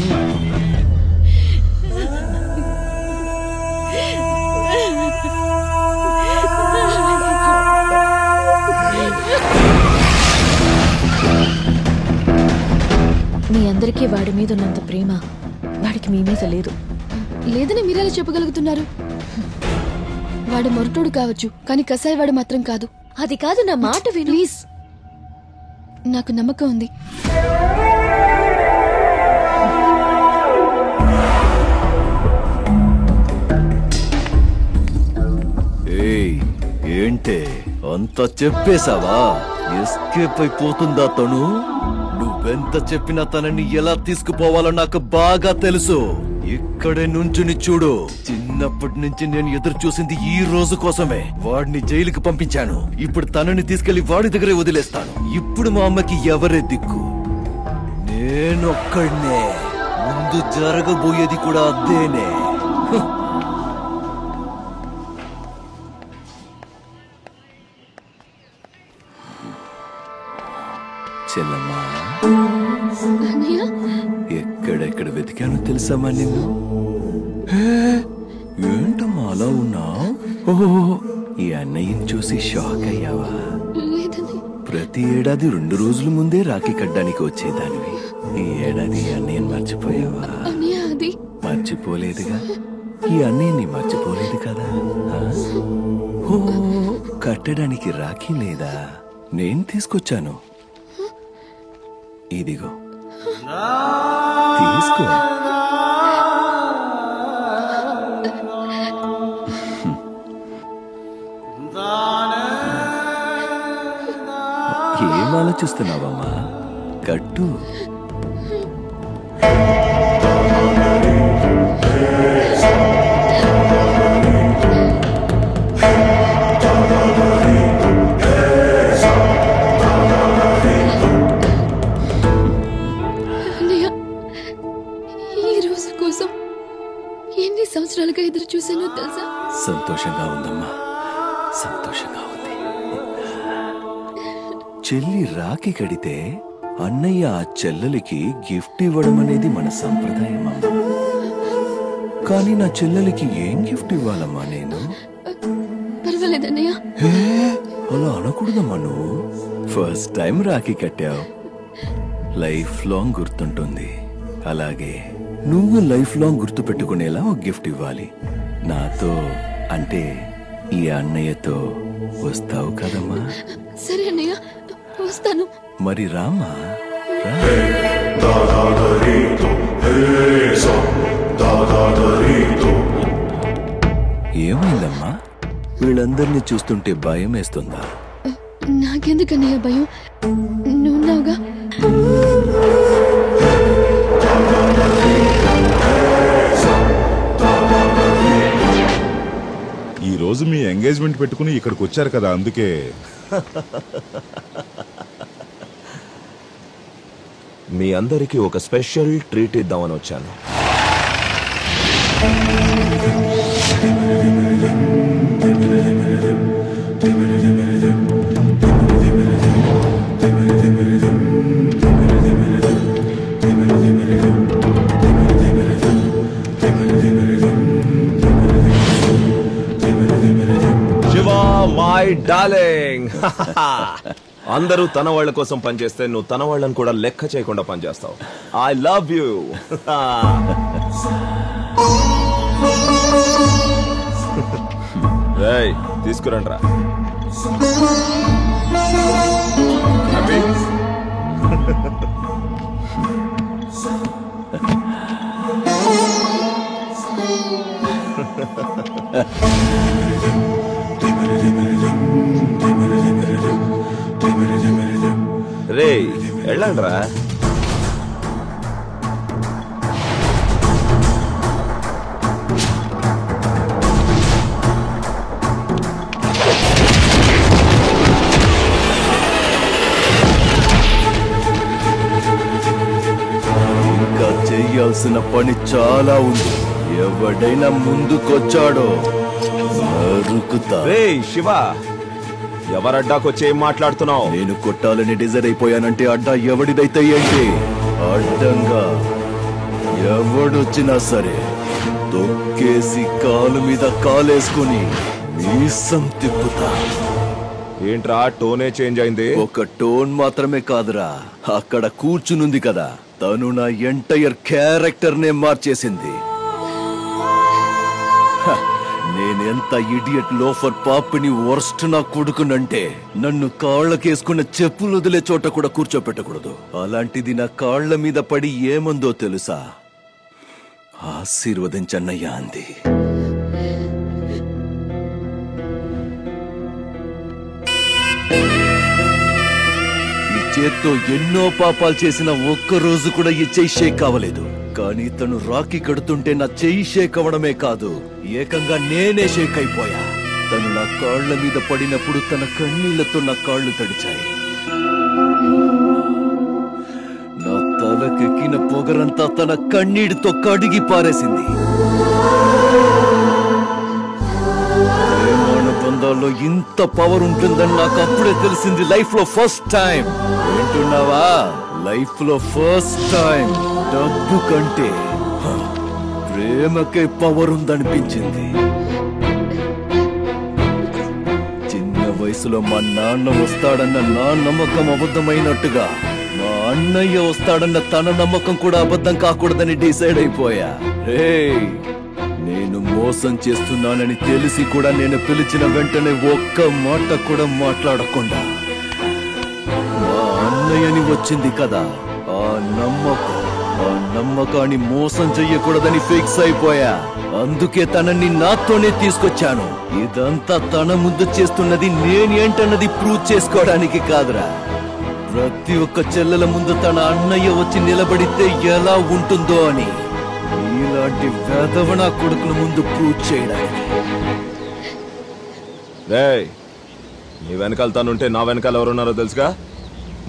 మీ అందరికీ వాడి మీద ఉన్నంత ప్రేమ వాడికి మీ మీద లేదు. లేదని మీరెలా చెప్పగలుగుతున్నారు? వాడు మొరటోడు కావచ్చు, కానీ కసాయివాడు మాత్రం కాదు. అది కాదు, నా మాట విను ప్లీజ్. నాకు నమ్మకం ఉంది. ఏంటే అంత చెప్పేశావా? ఎస్కేప్ అయిపోతుందా తను? నువ్వెంత చెప్పినా తనని ఎలా తీసుకుపోవాలో నాకు బాగా తెలుసు. ఇక్కడే నుంచుని చూడు. చిన్నప్పటి నుంచి నేను ఎదురు చూసింది ఈ రోజు కోసమే. వాడిని జైలుకి పంపించాను. ఇప్పుడు తనని తీసుకెళ్లి వాడి దగ్గరే వదిలేస్తాను. ఇప్పుడు మా అమ్మకి ఎవరే దిక్కు? నేనొక్కడ్నే. ముందు జరగబోయేది కూడా అదేనే. చెల్లమ్మా, ఎక్కడెక్కడ వెతికానో తెలుసామా నిన్ను? ఏంటమ్మా అలా ఉన్నావు? ఓహో, ఈ అన్నయ్యని చూసి షాక్ అయ్యావా? ప్రతి ఏడాది 2 రోజుల ముందే రాఖీ కట్టడానికి వచ్చేదానివి. ఈ ఏడాది అన్నయ్యని మర్చిపోయావా? మర్చిపోలేదుగా. ఈ అన్నయ్యని మర్చిపోలేదు కదా. ఓ, కట్టడానికి రాఖీ లేదా? నేను తీసుకొచ్చాను. ఇదిగో తీసుకో. ఏం ఆలోచిస్తున్నావమ్మా? కట్టు. ఈ రోజు కోసం ఎన్ని సంవత్సరాలుగా ఎదురు చూసానో తెలుసా? సంతోషంగా ఉందమ్మా, సంతోషంగా ఉంది. చెల్లి రాఖీ కడితే అన్నయ్య ఆ చెల్లెలికి గిఫ్ట్ ఇవ్వడం అనేది మన సంప్రదాయం అమ్మా. కానీ నా చెల్లెలికి ఏం గిఫ్ట్ ఇవ్వాలమ్మా నేను? పర్వాలేదన్నయ్య. అలా అనకూడదమ్మా. నువ్వు ఫస్ట్ టైం రాఖీ కట్టావు, లైఫ్ లాంగ్ గుర్తుంటుంది. అలాగే నువ్వు లైఫ్ లాంగ్ గుర్తు పెట్టుకునేలా ఒక గిఫ్ట్ ఇవ్వాలి. నాతో అంటే ఈ అన్నయ్యతో వస్తావు కదమ్మా? సరే అన్నయ్య, వస్తాను. మరి రామా. ఏమైందమ్మా? వీళ్ళందరినీ చూస్తుంటే భయం వేస్తుందా? నాకెందుకన్నయ్య భయం? నువ్వున్నావుగా. ఈ రోజు మీ ఎంగేజ్మెంట్ పెట్టుకుని ఇక్కడికి వచ్చారు కదా, అందుకే. మీ అందరికీ ఒక స్పెషల్ ట్రీట్ ఇద్దామని వచ్చాను. శివా మై డార్లింగ్, అందరూ తన వాళ్ళ కోసం పనిచేస్తే నువ్వు తన వాళ్ళని కూడా లెక్క చేయకుండా పనిచేస్తావు. I love you. తీసుకురండి రా. రే వెళ్ళండి రా. ఇంకా చేయాల్సిన పని చాలా ఉంది. ఎవడైనా ముందుకొచ్చాడో నరుకుతా. రే శివ, ఎవరడ్డాకొచ్చి ఏం మాట్లాడుతున్నావు? నేను కొట్టాలని డిజైర్ అయిపోయానంటే అడ్డా ఎవడిదైతే ఏంటి? అడ్డంగా ఎవడొచ్చినా సరే తొక్కేసి కాలు మీద కాలేసుకుని మీసం తిప్పుతా. ఏంట్రా టోనే చేంజ్ అయింది? ఒక టోన్ మాత్రమే కాదురా, అక్కడ కూర్చునుంది కదా తను నా ఎంటైర్ క్యారెక్టర్ నే మార్చేసింది. నేనెంత ఇడియట్ లోఫర్ పాపిని వర్స్ట్ నా కొడుకునంటే నన్ను కాళ్ళకేసుకున్న చెప్పులు వదిలే చోట కూడా కూర్చోపెట్టకూడదు. అలాంటిది నా కాళ్ల మీద పడి ఏమందో తెలుసా? ఆశీర్వదించన్నయ్యా అంది. ఈ చేత్తో ఎన్నో పాపాలు చేసిన ఒక్క రోజు కూడా ఈ చెయ్యి షేక్ అవ్వలేదు. కానీ తను రాఖీ కడుతుంటే నా చెయ్యి షేక్ అవ్వడమే కాదు, ఏకంగా నేనే షేక్ అయిపోయా. తను నా కాళ్ల మీద పడినప్పుడు తన కన్నీళ్లతో నా కాళ్లు తడిచాయి. నా తలకెక్కిన పొగ పొగరంతా తన కన్నీటితో కడిగి పారేసింది. ప్రేమానుబంధాల్లో ఇంత పవర్ ఉంటుందని నాకు అప్పుడే తెలిసింది. లైఫ్ లో ఫస్ట్ టైం. వింటున్నావా? లైఫ్ లో ఫస్ట్ టైం డబ్బు కంటే ప్రేమకే పవర్ ఉందనిపించింది. చిన్న వయసులో మా నాన్న వస్తాడన్న నా నమ్మకం అబద్ధమైనట్టుగా మా అన్నయ్య వస్తాడన్న తన నమ్మకం కూడా అబద్ధం కాకూడదని డిసైడ్ అయిపోయా. నేను మోసం చేస్తున్నానని తెలిసి కూడా నేను పిలిచిన వెంటనే ఒక్క మాట కూడా మాట్లాడకుండా మా అన్నయ్యని వచ్చింది కదా, ఆ నమ్మకాన్ని మోసం చెయ్యకూడదని ఫిక్స్ అయిపోయా. అందుకే తనని నాతోనే తీసుకొచ్చాను. ఇదంతా తన ముందు చేస్తున్నది నేనేంటన్నది ప్రూవ్ చేసుకోవడానికి కాదురా, ప్రతి ఒక్క చెల్లెల ముందు తన అన్నయ్య వచ్చి నిలబడితే ఎలా ఉంటుందో అని ఇలాంటి వేదవన కొడుకుల ముందు ప్రూవ్ చేయడానికి. నీ వెనకాల తనుంటే నా వెనకాల ఎవరున్నారో తెలుసుగా?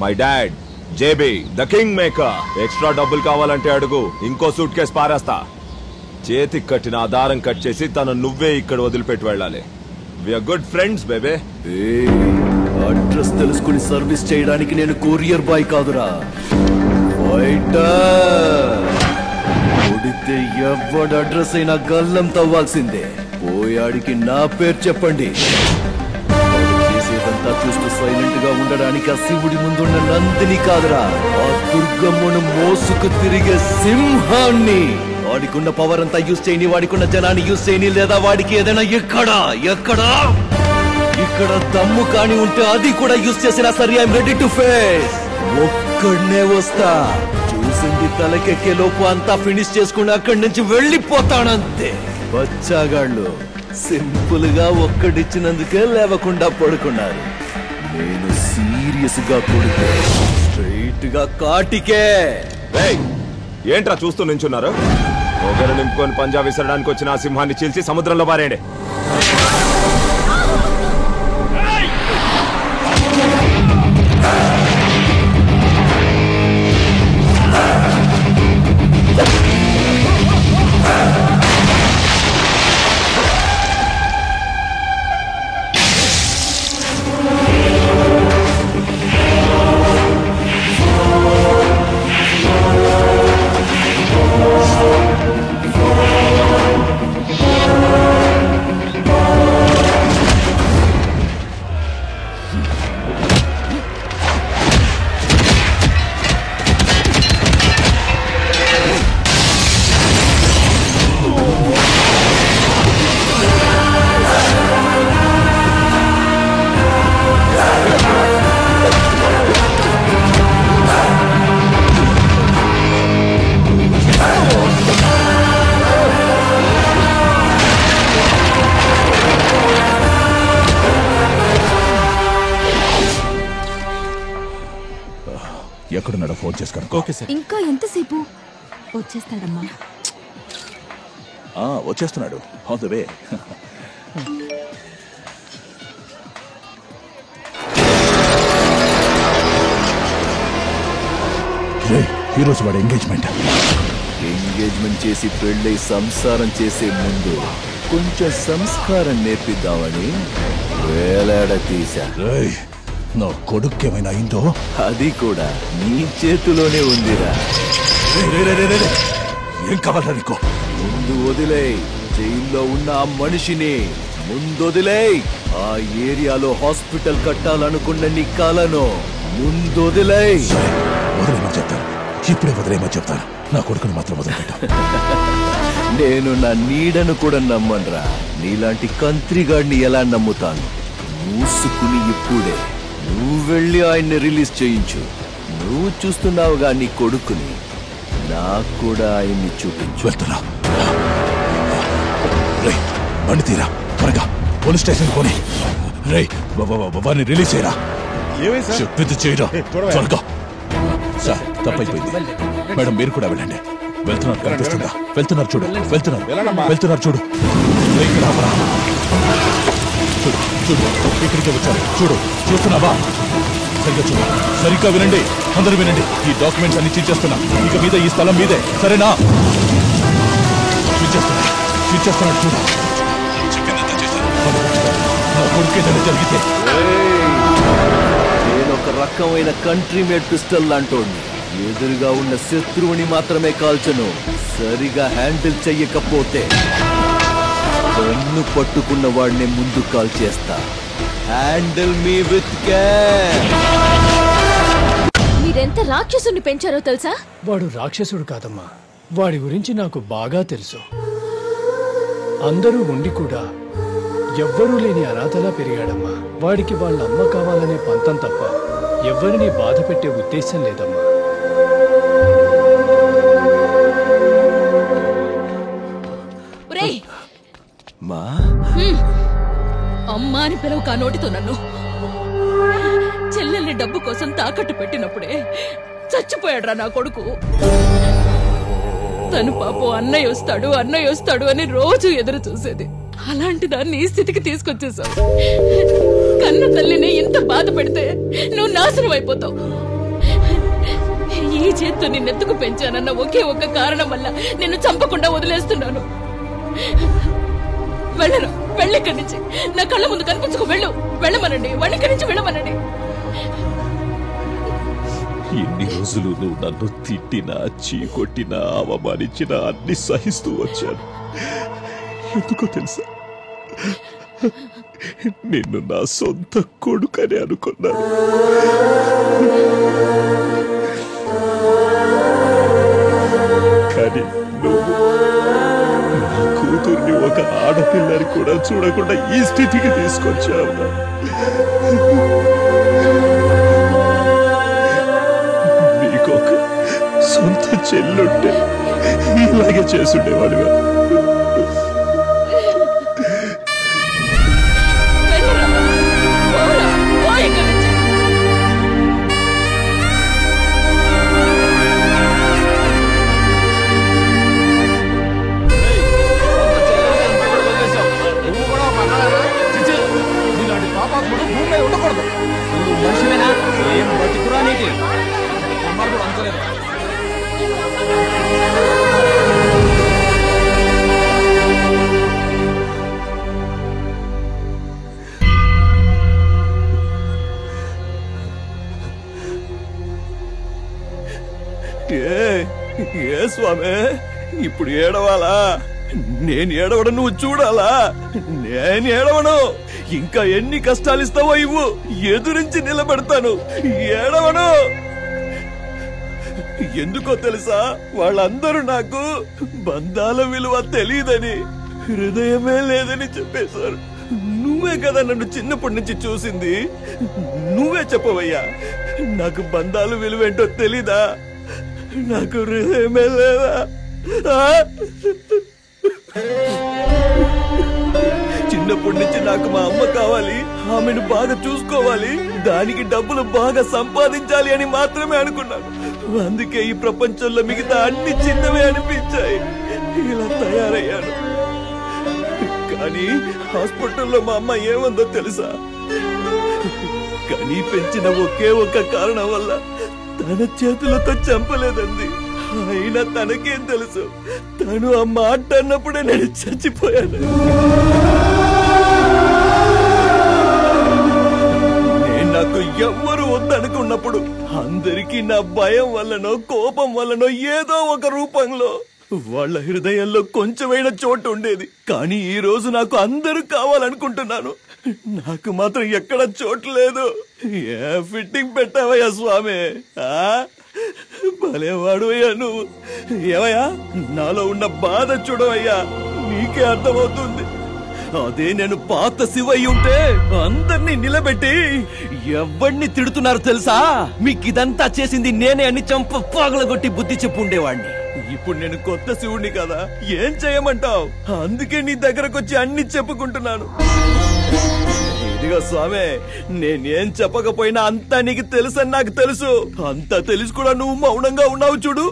My dad JB the king maker. Extra డబ్బులు కావాలంటే అడుగు, ఇంకో సూట్ కేసు పారేస్తా. చేతికి కట్టిన ఆధారం కట్ చేసి తను నువ్వే ఇక్కడ వదిలిపెట్టి వెళ్ళాలి. We're good friends baby. Address తెలుసుకుని సర్వీస్ చేయడానికి నేను కొరియర్ బాయ్ కాదురా, ఫైటర్. కొడితే ఎవడు అడ్రస్ అయినా గల్లం తవ్వాల్సిందే. పోయాడికి నా పేరు చెప్పండి. చేసేదంతా చూస్తూ సైలెంట్ గా ఉండడానికి ఆ శివుడి ముందున్న నందిని కాదురా, ఆ దుర్గమ్మను మోసుకు తిరిగే సింహాన్ని. వాడికున్న పవర్ అంతా యూజ్ చేయని, వాడికున్న జనాన్ని యూజ్ చేయని, లేదా వాడికి ఏదైనా ఇక్కడ దమ్ము కాని ఉంటే అది కూడా యూజ్ చేసినా సరే ఐఎమ్ రెడీ టు ఫేస్. ఒక్కడనే వస్తా, చూసింది తలకెక్కే లోపు అంతా ఫినిష్ చేసుకుని అక్కడి నుంచి వెళ్ళిపోతానంతే. బచ్చాగాళ్ళు సింపుల్ గా ఒక్కడిచ్చినందుకే లేవకుండా పడుకున్నారు. నేను సీరియస్ గా కొడితే స్ట్రైట్ గా కాటికే. ఏంట్రా చూస్తూ నించున్నారు? ఒకరు నింపుకొని పంజా విసరడానికి వచ్చిన ఆ సింహాన్ని చీల్చి సముద్రంలో పారేయండి. ఎక్కడున్నాడో ఫోన్ చేసుకోండి. Okay sir. ఇంకా ఎంతసేపు? వచ్చేస్తాడమ్మా. వచ్చేస్తున్నాడు. On the way. ఈరోజు వాడు ఎంగేజ్మెంట్ చేసి పెళ్ళై సంసారం చేసే ముందు కొంచెం సంస్కారం నేర్పిద్దామని వేలాడ తీశా. నా కొడుకేమైనా అయిందో? అది కూడా నీ చేతిలోనే ఉందిరా. ఏం కావాలా నీకు? ముందు వదిలే. జైల్లో ఉన్న ఆ మనిషిని ముందొదిలే. ఆ ఏరియాలో హాస్పిటల్ కట్టాలనుకున్న నీ కలను ముందొదిలే. వదిలేమని చెప్తాను, ఇప్పుడే వదిలేమని చెప్తాను. నా కొడుకుని మాత్రం వదిలిపెట్టు. నేను నా నీడను కూడా నమ్మనురా. నీలాంటి కంత్రిగాడిని ఎలా నమ్ముతాను? మూసుకుని ఇప్పుడే నువ్వు వెళ్ళి ఆయన్ని రిలీజ్ చేయించు. నువ్వు చూస్తున్నావుగా నీ కొడుకుని, నాకు కూడా ఆయన్ని చూపించు. వెళ్తున్నా. బండి తీరా, త్వరగా పోలీస్ స్టేషన్ పోనీ. వారిని రిలీజ్ చేయరా. చెప్పింది చేయరా త్వరగా. సార్ తప్పైపోయింది. మేడం మీరు కూడా వెళ్ళండి. వెళ్తున్నారు కనిపిస్తుందా? వెళ్తున్నారు చూడు, వెళ్తున్నారు చూడు. చూడు ఇక్కడికే వచ్చారు. చూడు, చూస్తున్నావా? సరిగ్గా చూడు, సరిగ్గా వినండి. అందరూ వినండి, ఈ డాక్యుమెంట్స్ అన్ని చించేస్తున్నా. ఇక మీద ఈ స్థలం మీదే, సరేనా? చించేస్తున్నాడు చూడు. చెప్పిందంతా చేశాను. నా కొడుకేదైనా జరిగితే నేను ఒక రకమైన కంట్రీ మేడ్ పిస్టల్ లాంటోడిని. ఎదురుగా ఉన్న శత్రువుని మాత్రమే కాల్చను. సరిగా హ్యాండిల్ చెయ్యకపోతే కన్ను పట్టుకున్న వాడిని ముందు కాల్ చేస్తా. Handle me with care. మీరెంత రాక్షసుని పెంచారో తెలుసా? వాడు రాక్షసుడు కాదమ్మా, వాడి గురించి నాకు బాగా తెలుసు. అందరూ ఉండి కూడా ఎవ్వరూ లేని అనాథలా పెరిగాడమ్మా. వాడికి వాళ్ళ అమ్మ కావాలనే పంతం తప్ప ఎవ్వరినీ బాధ పెట్టే ఉద్దేశం లేదమ్మా. అమ్మా అని పిలవు కా నోటితో నన్ను. చెల్లెల్ని డబ్బు కోసం తాకట్టు పెట్టినప్పుడే చచ్చిపోయాడ్రా నా కొడుకు. తను పాపం అన్నయ్య వస్తాడు అని రోజు ఎదురు చూసేది. అలాంటి దాన్ని ఈ స్థితికి తీసుకొచ్చేసావు. కన్న తల్లిని ఇంత బాధ పెడితే నువ్వు నాశనం అయిపోతావు. ఈ చేత్తో నిన్నెత్తుకు పెంచానన్న ఒకే ఒక్క కారణం వల్ల నిన్ను చంపకుండా వదిలేస్తున్నాను. వెళ్ళరా, వెళ్ళిక్కడి నుంచి. నా కళ్ళ ముందు కనిపించుకో. వెళ్ళమనండి, ఇక్కడి నుంచి వెళ్ళమనండి. ఎన్ని రోజులు నువ్వు నన్ను తిట్టినా, చీకొట్టినా, అవమానించినా అన్ని సహిస్తూ వచ్చాను. ఎందుకో తెలుసా, నిన్ను నా సొంత కొడుకని అనుకున్నాను. కానీ నువ్వు నా కూతుర్ని ఒక ఆడపిల్లని కూడా చూడకుండా ఈ స్థితికి తీసుకొచ్చావు. నీకొక సొంత చెల్లుంటే ఇలాగే చేసుండేవాడుగా. ఏ స్వామి, ఇప్పుడు ఏడవాలా? నేను ఏడవడం నువ్వు చూడాలా? నేను ఏడవను. ఇంకా ఎన్ని కష్టాలు ఇస్తావో ఇవ్వు, ఎదురించి నిలబెడతాను. ఏడవను. ఎందుకో తెలుసా, వాళ్ళందరూ నాకు బంధాల విలువ తెలియదని, హృదయమే లేదని చెప్పేశారు. నువ్వే కదా నన్ను చిన్నప్పటి నుంచి చూసింది. నువ్వే చెప్పవయ్యా, నాకు బంధాలు విలువేంటో తెలీదా? నాకు హృదయమే లేదా? చిన్నప్పటి నుంచి నాకు మా అమ్మ కావాలి, ఆమెను బాగా చూసుకోవాలి, దానికి డబ్బులు బాగా సంపాదించాలి అని మాత్రమే అనుకున్నాను. అందుకే ఈ ప్రపంచంలో మిగతా అన్ని చిన్నవే అనిపించాయి. ఇలా తయారయ్యాను. కానీ హాస్పిటల్లో మా అమ్మ ఏమందో తెలుసా? కానీ పెంచిన ఒకే ఒక్క కారణం వల్ల తన చేతులతో చంపలేదండి. అయినా తనకేం తెలుసు, తను ఆ మాట అన్నప్పుడే నేను చచ్చిపోయాను. నేను నాకు ఎవ్వరు వద్దనుకున్నప్పుడు అందరికీ నా భయం వల్లనో కోపం వల్లనో ఏదో ఒక రూపంలో వాళ్ళ హృదయంలో కొంచెమైనా చోటు ఉండేది. కానీ ఈ రోజు నాకు అందరూ కావాలనుకుంటున్నాను. నాకు మాత్రం ఎక్కడ చోటు లేదు. ఏ ఫిట్టింగ్ పెట్టావయ్యా స్వామి? భలేవాడు అయ్యా నువ్వు. ఏవయ్యా, నాలో ఉన్న బాధ చూడవయ్యా, నీకే అర్థమవుతుంది. అదే నేను పాత శివయ్య ఉంటే అందరినీ నిలబెట్టి ఎవరిని తిడుతున్నారు తెలుసా? మీకు ఇదంతా చేసింది నేనే అని చంప పగలగొట్టి బుద్ధి చెప్పు ఉండేవాడిని. ఇప్పుడు నేను కొత్త శివుణ్ణి కదా, ఏం చేయమంటావు? అందుకే నీ దగ్గరకు వచ్చి అన్ని చెప్పుకుంటున్నాను. ఇదిగో స్వామి, నేనేం చెప్పకపోయినా అంతా నీకు తెలుసని నాకు తెలుసు. అంతా తెలుసు కూడా నువ్వు మౌనంగా ఉన్నావు చూడు,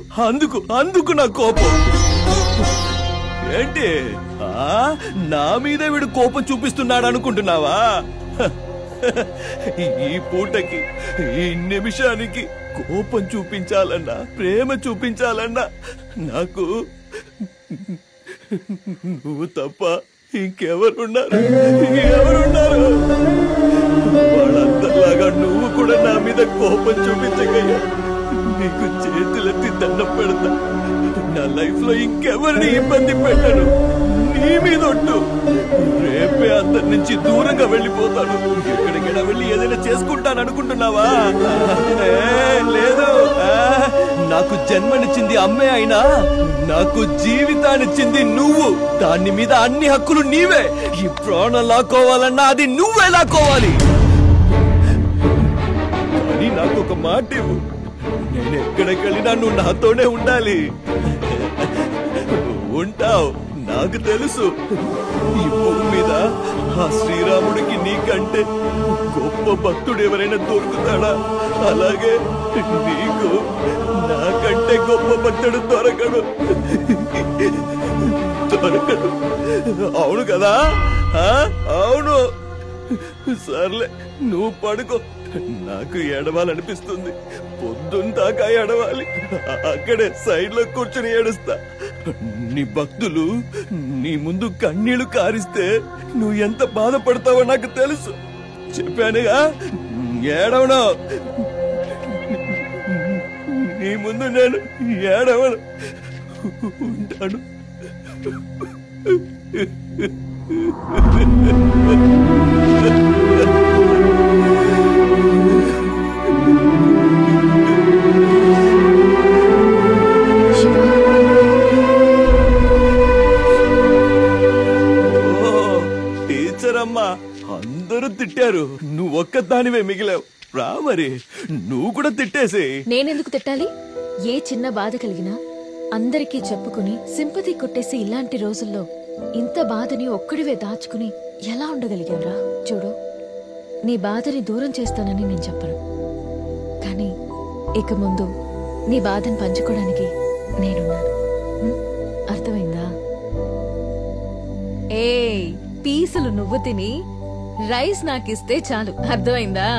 అందుకు నా కోపం. ఏంటి నా మీద వీడు కోపం చూపిస్తున్నాడు అనుకుంటున్నావా? ఈ పూటకి ఈ నిమిషానికి కోపం చూపించాలన్నా ప్రేమ చూపించాలన్నా నాకు నువ్వు తప్ప ఇంకెవరున్నారు? వాళ్ళందరిలాగా నువ్వు కూడా నా మీద కోపం చూపించగయ్యా. నీకు చేతులెత్తి దండం పెడతా. నా లైఫ్ లో ఇంకెవరిని ఇబ్బంది పెట్టను. నీ మీద ఒట్టు. రేపే అందరి నుంచి దూరంగా వెళ్ళిపోతాను. ఎక్కడికైనా వెళ్ళి ఏదైనా చేసుకుంటాను అనుకుంటున్నావా? లేదు. నాకు జన్మనిచ్చింది అమ్మే అయినా నాకు జీవితాన్నిచ్చింది నువ్వు. దాని మీద అన్ని హక్కులు నీవే. ఈ ప్రాణం లాక్కోవాలన్నా అది నువ్వే లాక్కోవాలి. కానీ నాకు ఒక మాట ఇవ్వు. నేను ఎక్కడికి వెళ్ళినా నువ్వు నాతోనే ఉండాలి. ఉంటావు, నాకు తెలుసు. ఈ భూమి మీద ఆ శ్రీరాముడికి నీకంటే గొప్ప భక్తుడు ఎవరైనా దొరుకుతాడా? అలాగే నీకు నాకంటే గొప్ప భక్తుడు దొరకడు. అవును కదా? అవును. సర్లే, నువ్వు పడుకో. నాకు ఎడవాలనిపిస్తుంది. పొద్దుందాకా ఎడవాలి. అక్కడే సైడ్ లో కూర్చొని ఏడుస్తా. నీ భక్తులు నీ ముందు కన్నీళ్లు కారిస్తే నువ్వు ఎంత బాధపడతావో నాకు తెలుసు. చెప్పానుగా, ఏడవను. నీ ముందు నేను ఏడవను. ఉంటాను. టీచర్ అమ్మా, అందరూ తిట్టారు, నువ్వు ఒక్కదానివే మిగిలావు. రా మరి, నువ్వు కూడా తిట్టేసి. నేనెందుకు తిట్టాలి? ఏ చిన్న బాధ కలిగినా అందరికీ చెప్పుకుని సింపతి కొట్టేసి ఇలాంటి రోజుల్లో ఇంత బాధని ఒక్కడివే దాచుకుని ఎలా ఉండగలిగావురా? చూడు, నీ బాధని దూరం చేస్తానని నేను చెప్పను, కానీ ఇక ముందు నీ బాధని పంచుకోవడానికి నేనున్నాను. అర్థమైందా? ఏ పీసులు నువ్వు తిని రైస్ నాకిస్తే చాలు. అర్థమైందా?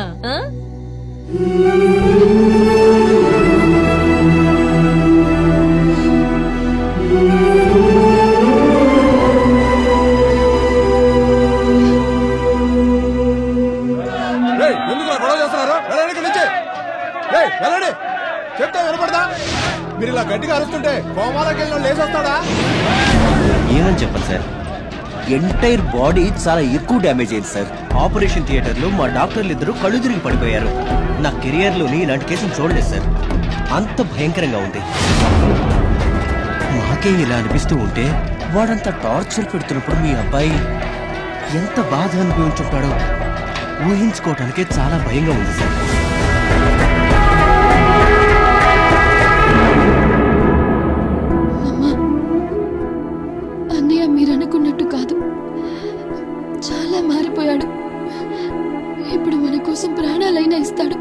చెప్తా వినపడదా? మీరు ఇలా గట్టిగా అరుస్తుంటే కోమాలోకి వెళ్ళిన లేచొస్తాడా? ఏమని చెప్పండి సార్, ఎంటైర్ బాడీ చాలా ఎక్కువ డ్యామేజ్ అయింది సార్. ఆపరేషన్ థియేటర్ లో మా డాక్టర్లు ఇద్దరు కళ్ళు తిరిగి పడిపోయారు. నా కెరియర్ లోని ఇలాంటి కేసులు చూడలేదు సార్. అంత భయంకరంగా ఉంది. మాకే ఇలా అనిపిస్తూ ఉంటే వాడంత టార్చర్ పెడుతున్నప్పుడు మీ అబ్బాయి ఎంత బాధ అనుభవించుంటాడో ఊహించుకోవటానికే చాలా భయంగా ఉంది సార్. అన్నయ్య మీరనుకున్నట్టు కాదు, చాలా మారిపోయాడు. ఇప్పుడు మన కోసం ప్రాణాలైనా ఇస్తాడు.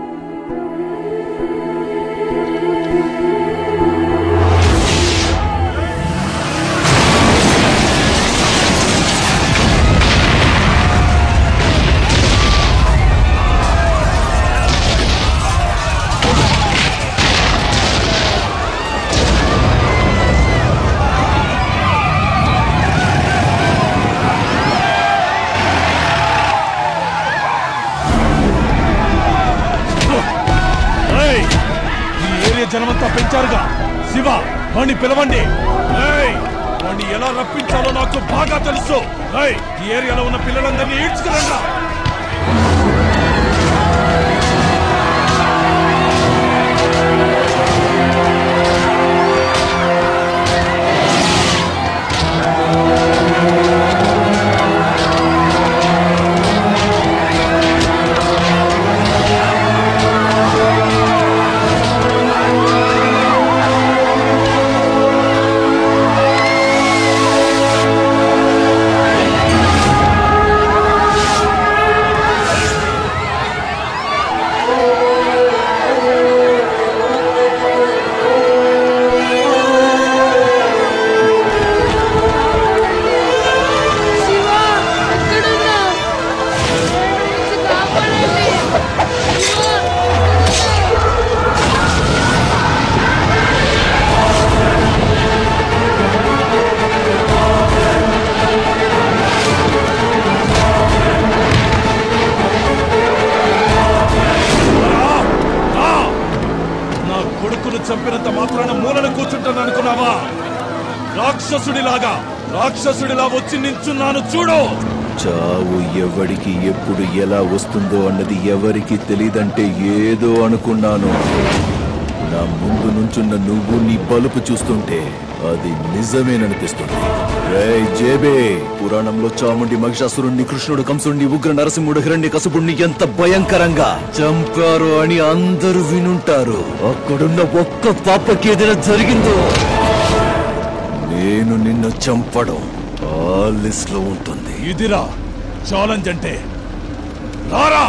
జనమంతా పెంచారుగా. శివ, వాణ్ణి పిలవండి. వాణ్ణి ఎలా రప్పించాలో నాకు బాగా తెలుసు. ఈ ఏరియాలో ఉన్న పిల్లలందరినీ ఈడ్చుకురండి. కొడుకును చంపినంత మాత్రాన మూలన కూర్చుంటాను అనుకున్నావా? రాక్షసుడిలా వచ్చి నించున్నాను చూడు. చావు ఎవడికి ఎప్పుడు ఎలా వస్తుందో అన్నది ఎవరికి తెలీదంటే ఏదో అనుకున్నాను. నా ముందు నుంచున్న నువ్వు నీ బలుపు చూస్తుంటే అది నిజమేననిపిస్తుంది. రేయ్ జేబే, పురాణంలో చాముండి మహిషాసురుణ్ణి, కృష్ణుడు కంసుణ్ణి, ఉగ్ర నరసింహుడు హిరణ్యకశిపుణ్ణి ఎంత భయంకరంగా చంపారు అని అందరూ వినుంటారు. అక్కడున్న ఒక్క పాపకి ఏదైనా జరిగిందో నేను నిన్ను చంపడం ఆ లిస్ట్ లో ఉంటుంది. ఇదిరా ఛాలెంజ్ అంటే. రారా.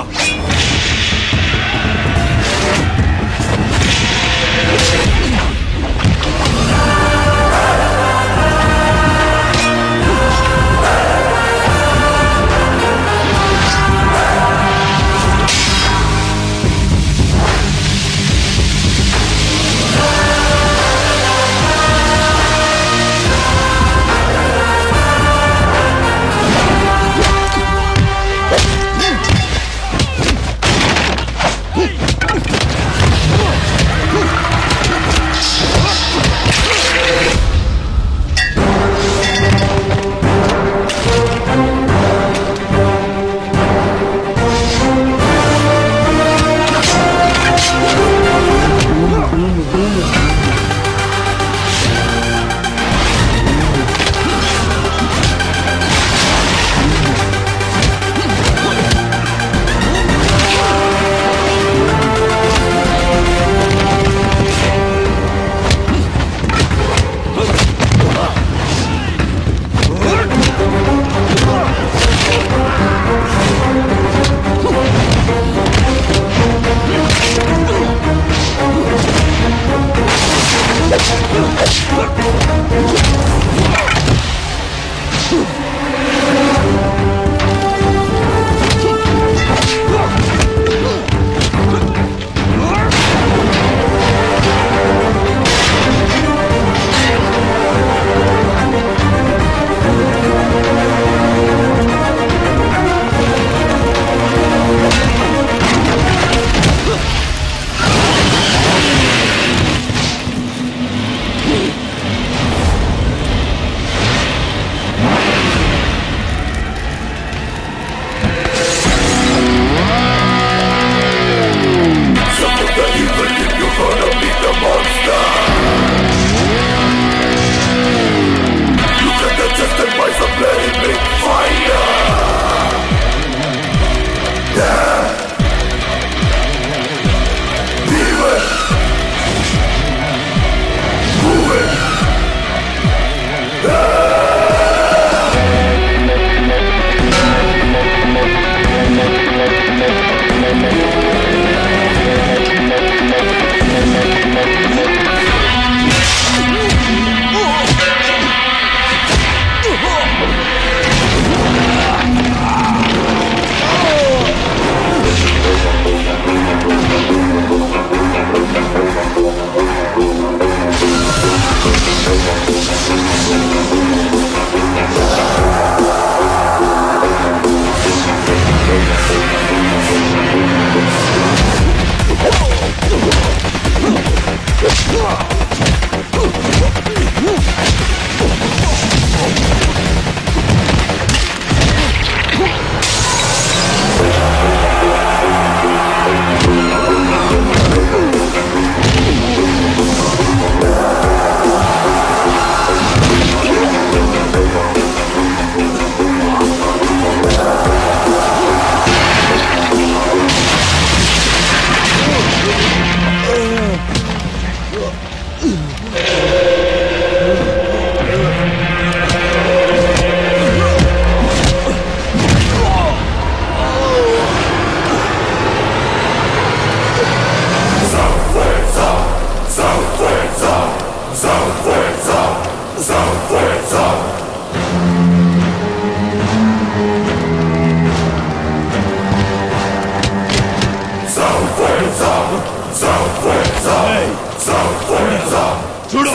చూడు,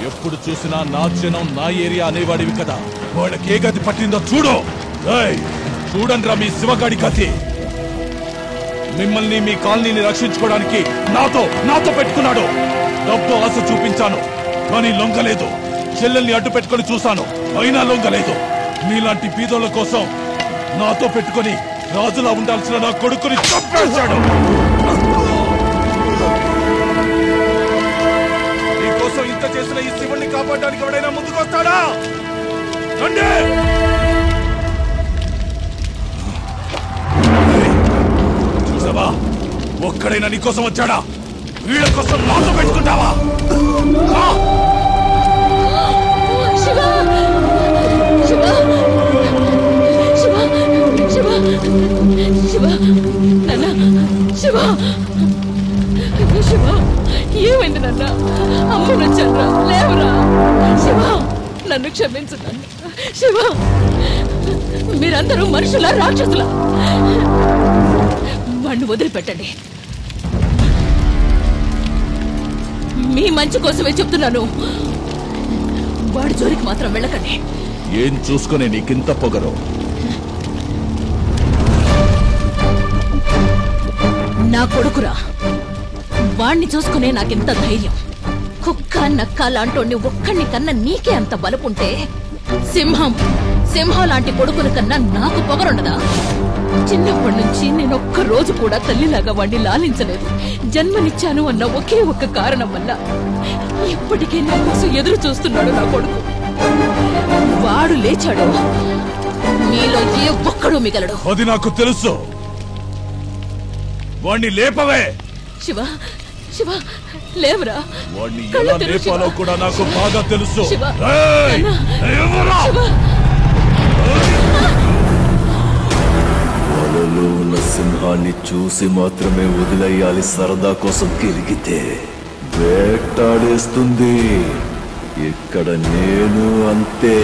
ఎప్పుడు చూసినా నా జనం నా ఏరియా అనేవాడివి కదా, వాళ్ళకి ఏ గతి పట్టిందో చూడు. చూడండి రా మీ శివగాడి గతి. మిమ్మల్ని మీ కాలనీని రక్షించుకోవడానికి నాతో పెట్టుకున్నాడు. డబ్బు ఆశ చూపించాను కానీ లొంగలేదు. చెల్లెల్ని అడ్డు పెట్టుకొని చూశాను అయినా లొంగలేదు. మీలాంటి బీదోళ్ళ కోసం నాతో పెట్టుకొని రాజులా ఉండాల్సిన నా కొడుకుని చంపేశాడు. నీకోసం ఇంత చేసిన ఈ శివుణ్ణి కాపాడడానికి ఎవడైనా ముందుకొస్తాడా? రండి. చూసావా, ఒక్కడైనా నీకోసం వచ్చాడా? వీళ్ళ కోసం నాతో పెట్టుకుంటావా? ఏమైంది నాన్న? అమ్మను వచ్చారా? లేవరా శివ, నన్ను క్షమించు నాన్న. శివ, మీరందరూ మనుషులా రాక్షసులా? వాణ్ణి వదిలిపెట్టండి. మీ మంచి కోసమే చెప్తున్నాను. వాడి జోలికి మాత్రం వెళ్ళకండి. ఏం చూసుకునే నీకింత పొగరు? నా కొడుకురా, వాణ్ణి చూసుకునే నాకెంత ధైర్యం. కుక్క నక్క లాంటోడిని ఒక్కడిని కన్నా నీకే అంత బలుపుంటే సింహం లాంటి కొడుకుని కన్నా నాకు పొగరుండదా? చిన్నప్పటి నుంచి నేను ఒక్క రోజు కూడా తల్లిలాగా వాడిని లాలించలేదు. జన్మనిచ్చాను అన్న ఒకే ఒక్క కారణం వల్ల ఇప్పటికే నా కోసం ఎదురు చూస్తున్నాడు నా కొడుకు. వాడు లేచాడు, మీలో ఏ ఒక్కడు మిగలడు. అది నాకు తెలుసు. వాణ్ణి లేపవే. శివ, శివ, లేవరా. వాణ్ణి ఎలా లేపాలో కూడా నాకు బాగా తెలుసు. వలలో ఉన్న సింహాన్ని చూసి మాత్రమే వదిలేయాలి. సరదా కోసం గిరిగితే వేటాడేస్తుంది. ఇక్కడ నేను అంతే.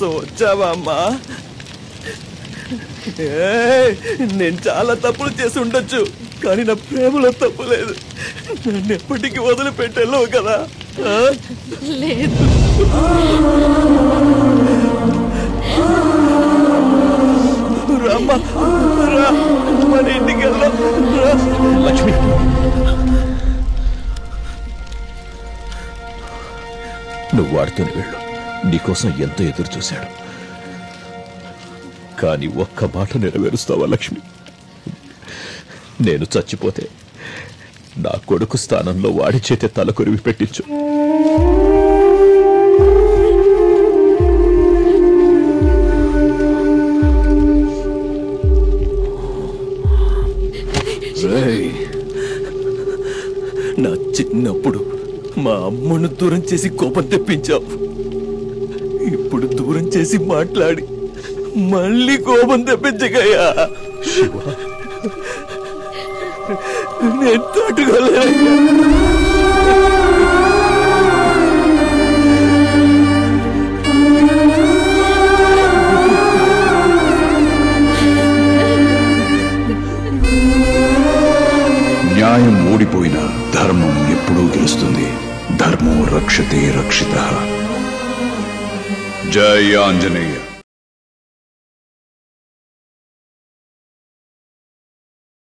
కోసం వచ్చావా అమ్మా? నేను చాలా తప్పులు చేసి ఉండొచ్చు, కానీ నా ప్రేమలో తప్పు లేదు. నన్ను ఎప్పటికీ వదిలిపెట్టలేవు కదా? లేదు. రామ్మా, రా, మన ఇంటికి వెళ్దాం. లక్ష్మి, నువ్వు వాడితోనే వెళ్ళు. నీకోసం ఎంతో ఎదురు చూశాడు, కానీ ఒక్క మాట నెరవేరుస్తావా లక్ష్మి? నేను చచ్చిపోతే నా కొడుకు స్థానంలో వాడి చేతే తల కొరివి పెట్టించు. నా చిన్నప్పుడు మా అమ్మను దూరం చేసి కోపం తెప్పించావు. ఇప్పుడు దూరం చేసి మాట్లాడి మళ్ళీ కోపం తెప్పించగయ్యా. నేను తట్టుకోలేను. న్యాయం ఓడిపోయినా ధర్మం ఎప్పుడూ గెలుస్తుంది. ధర్మో రక్షతే రక్షితః. జై ఆంజనేయ.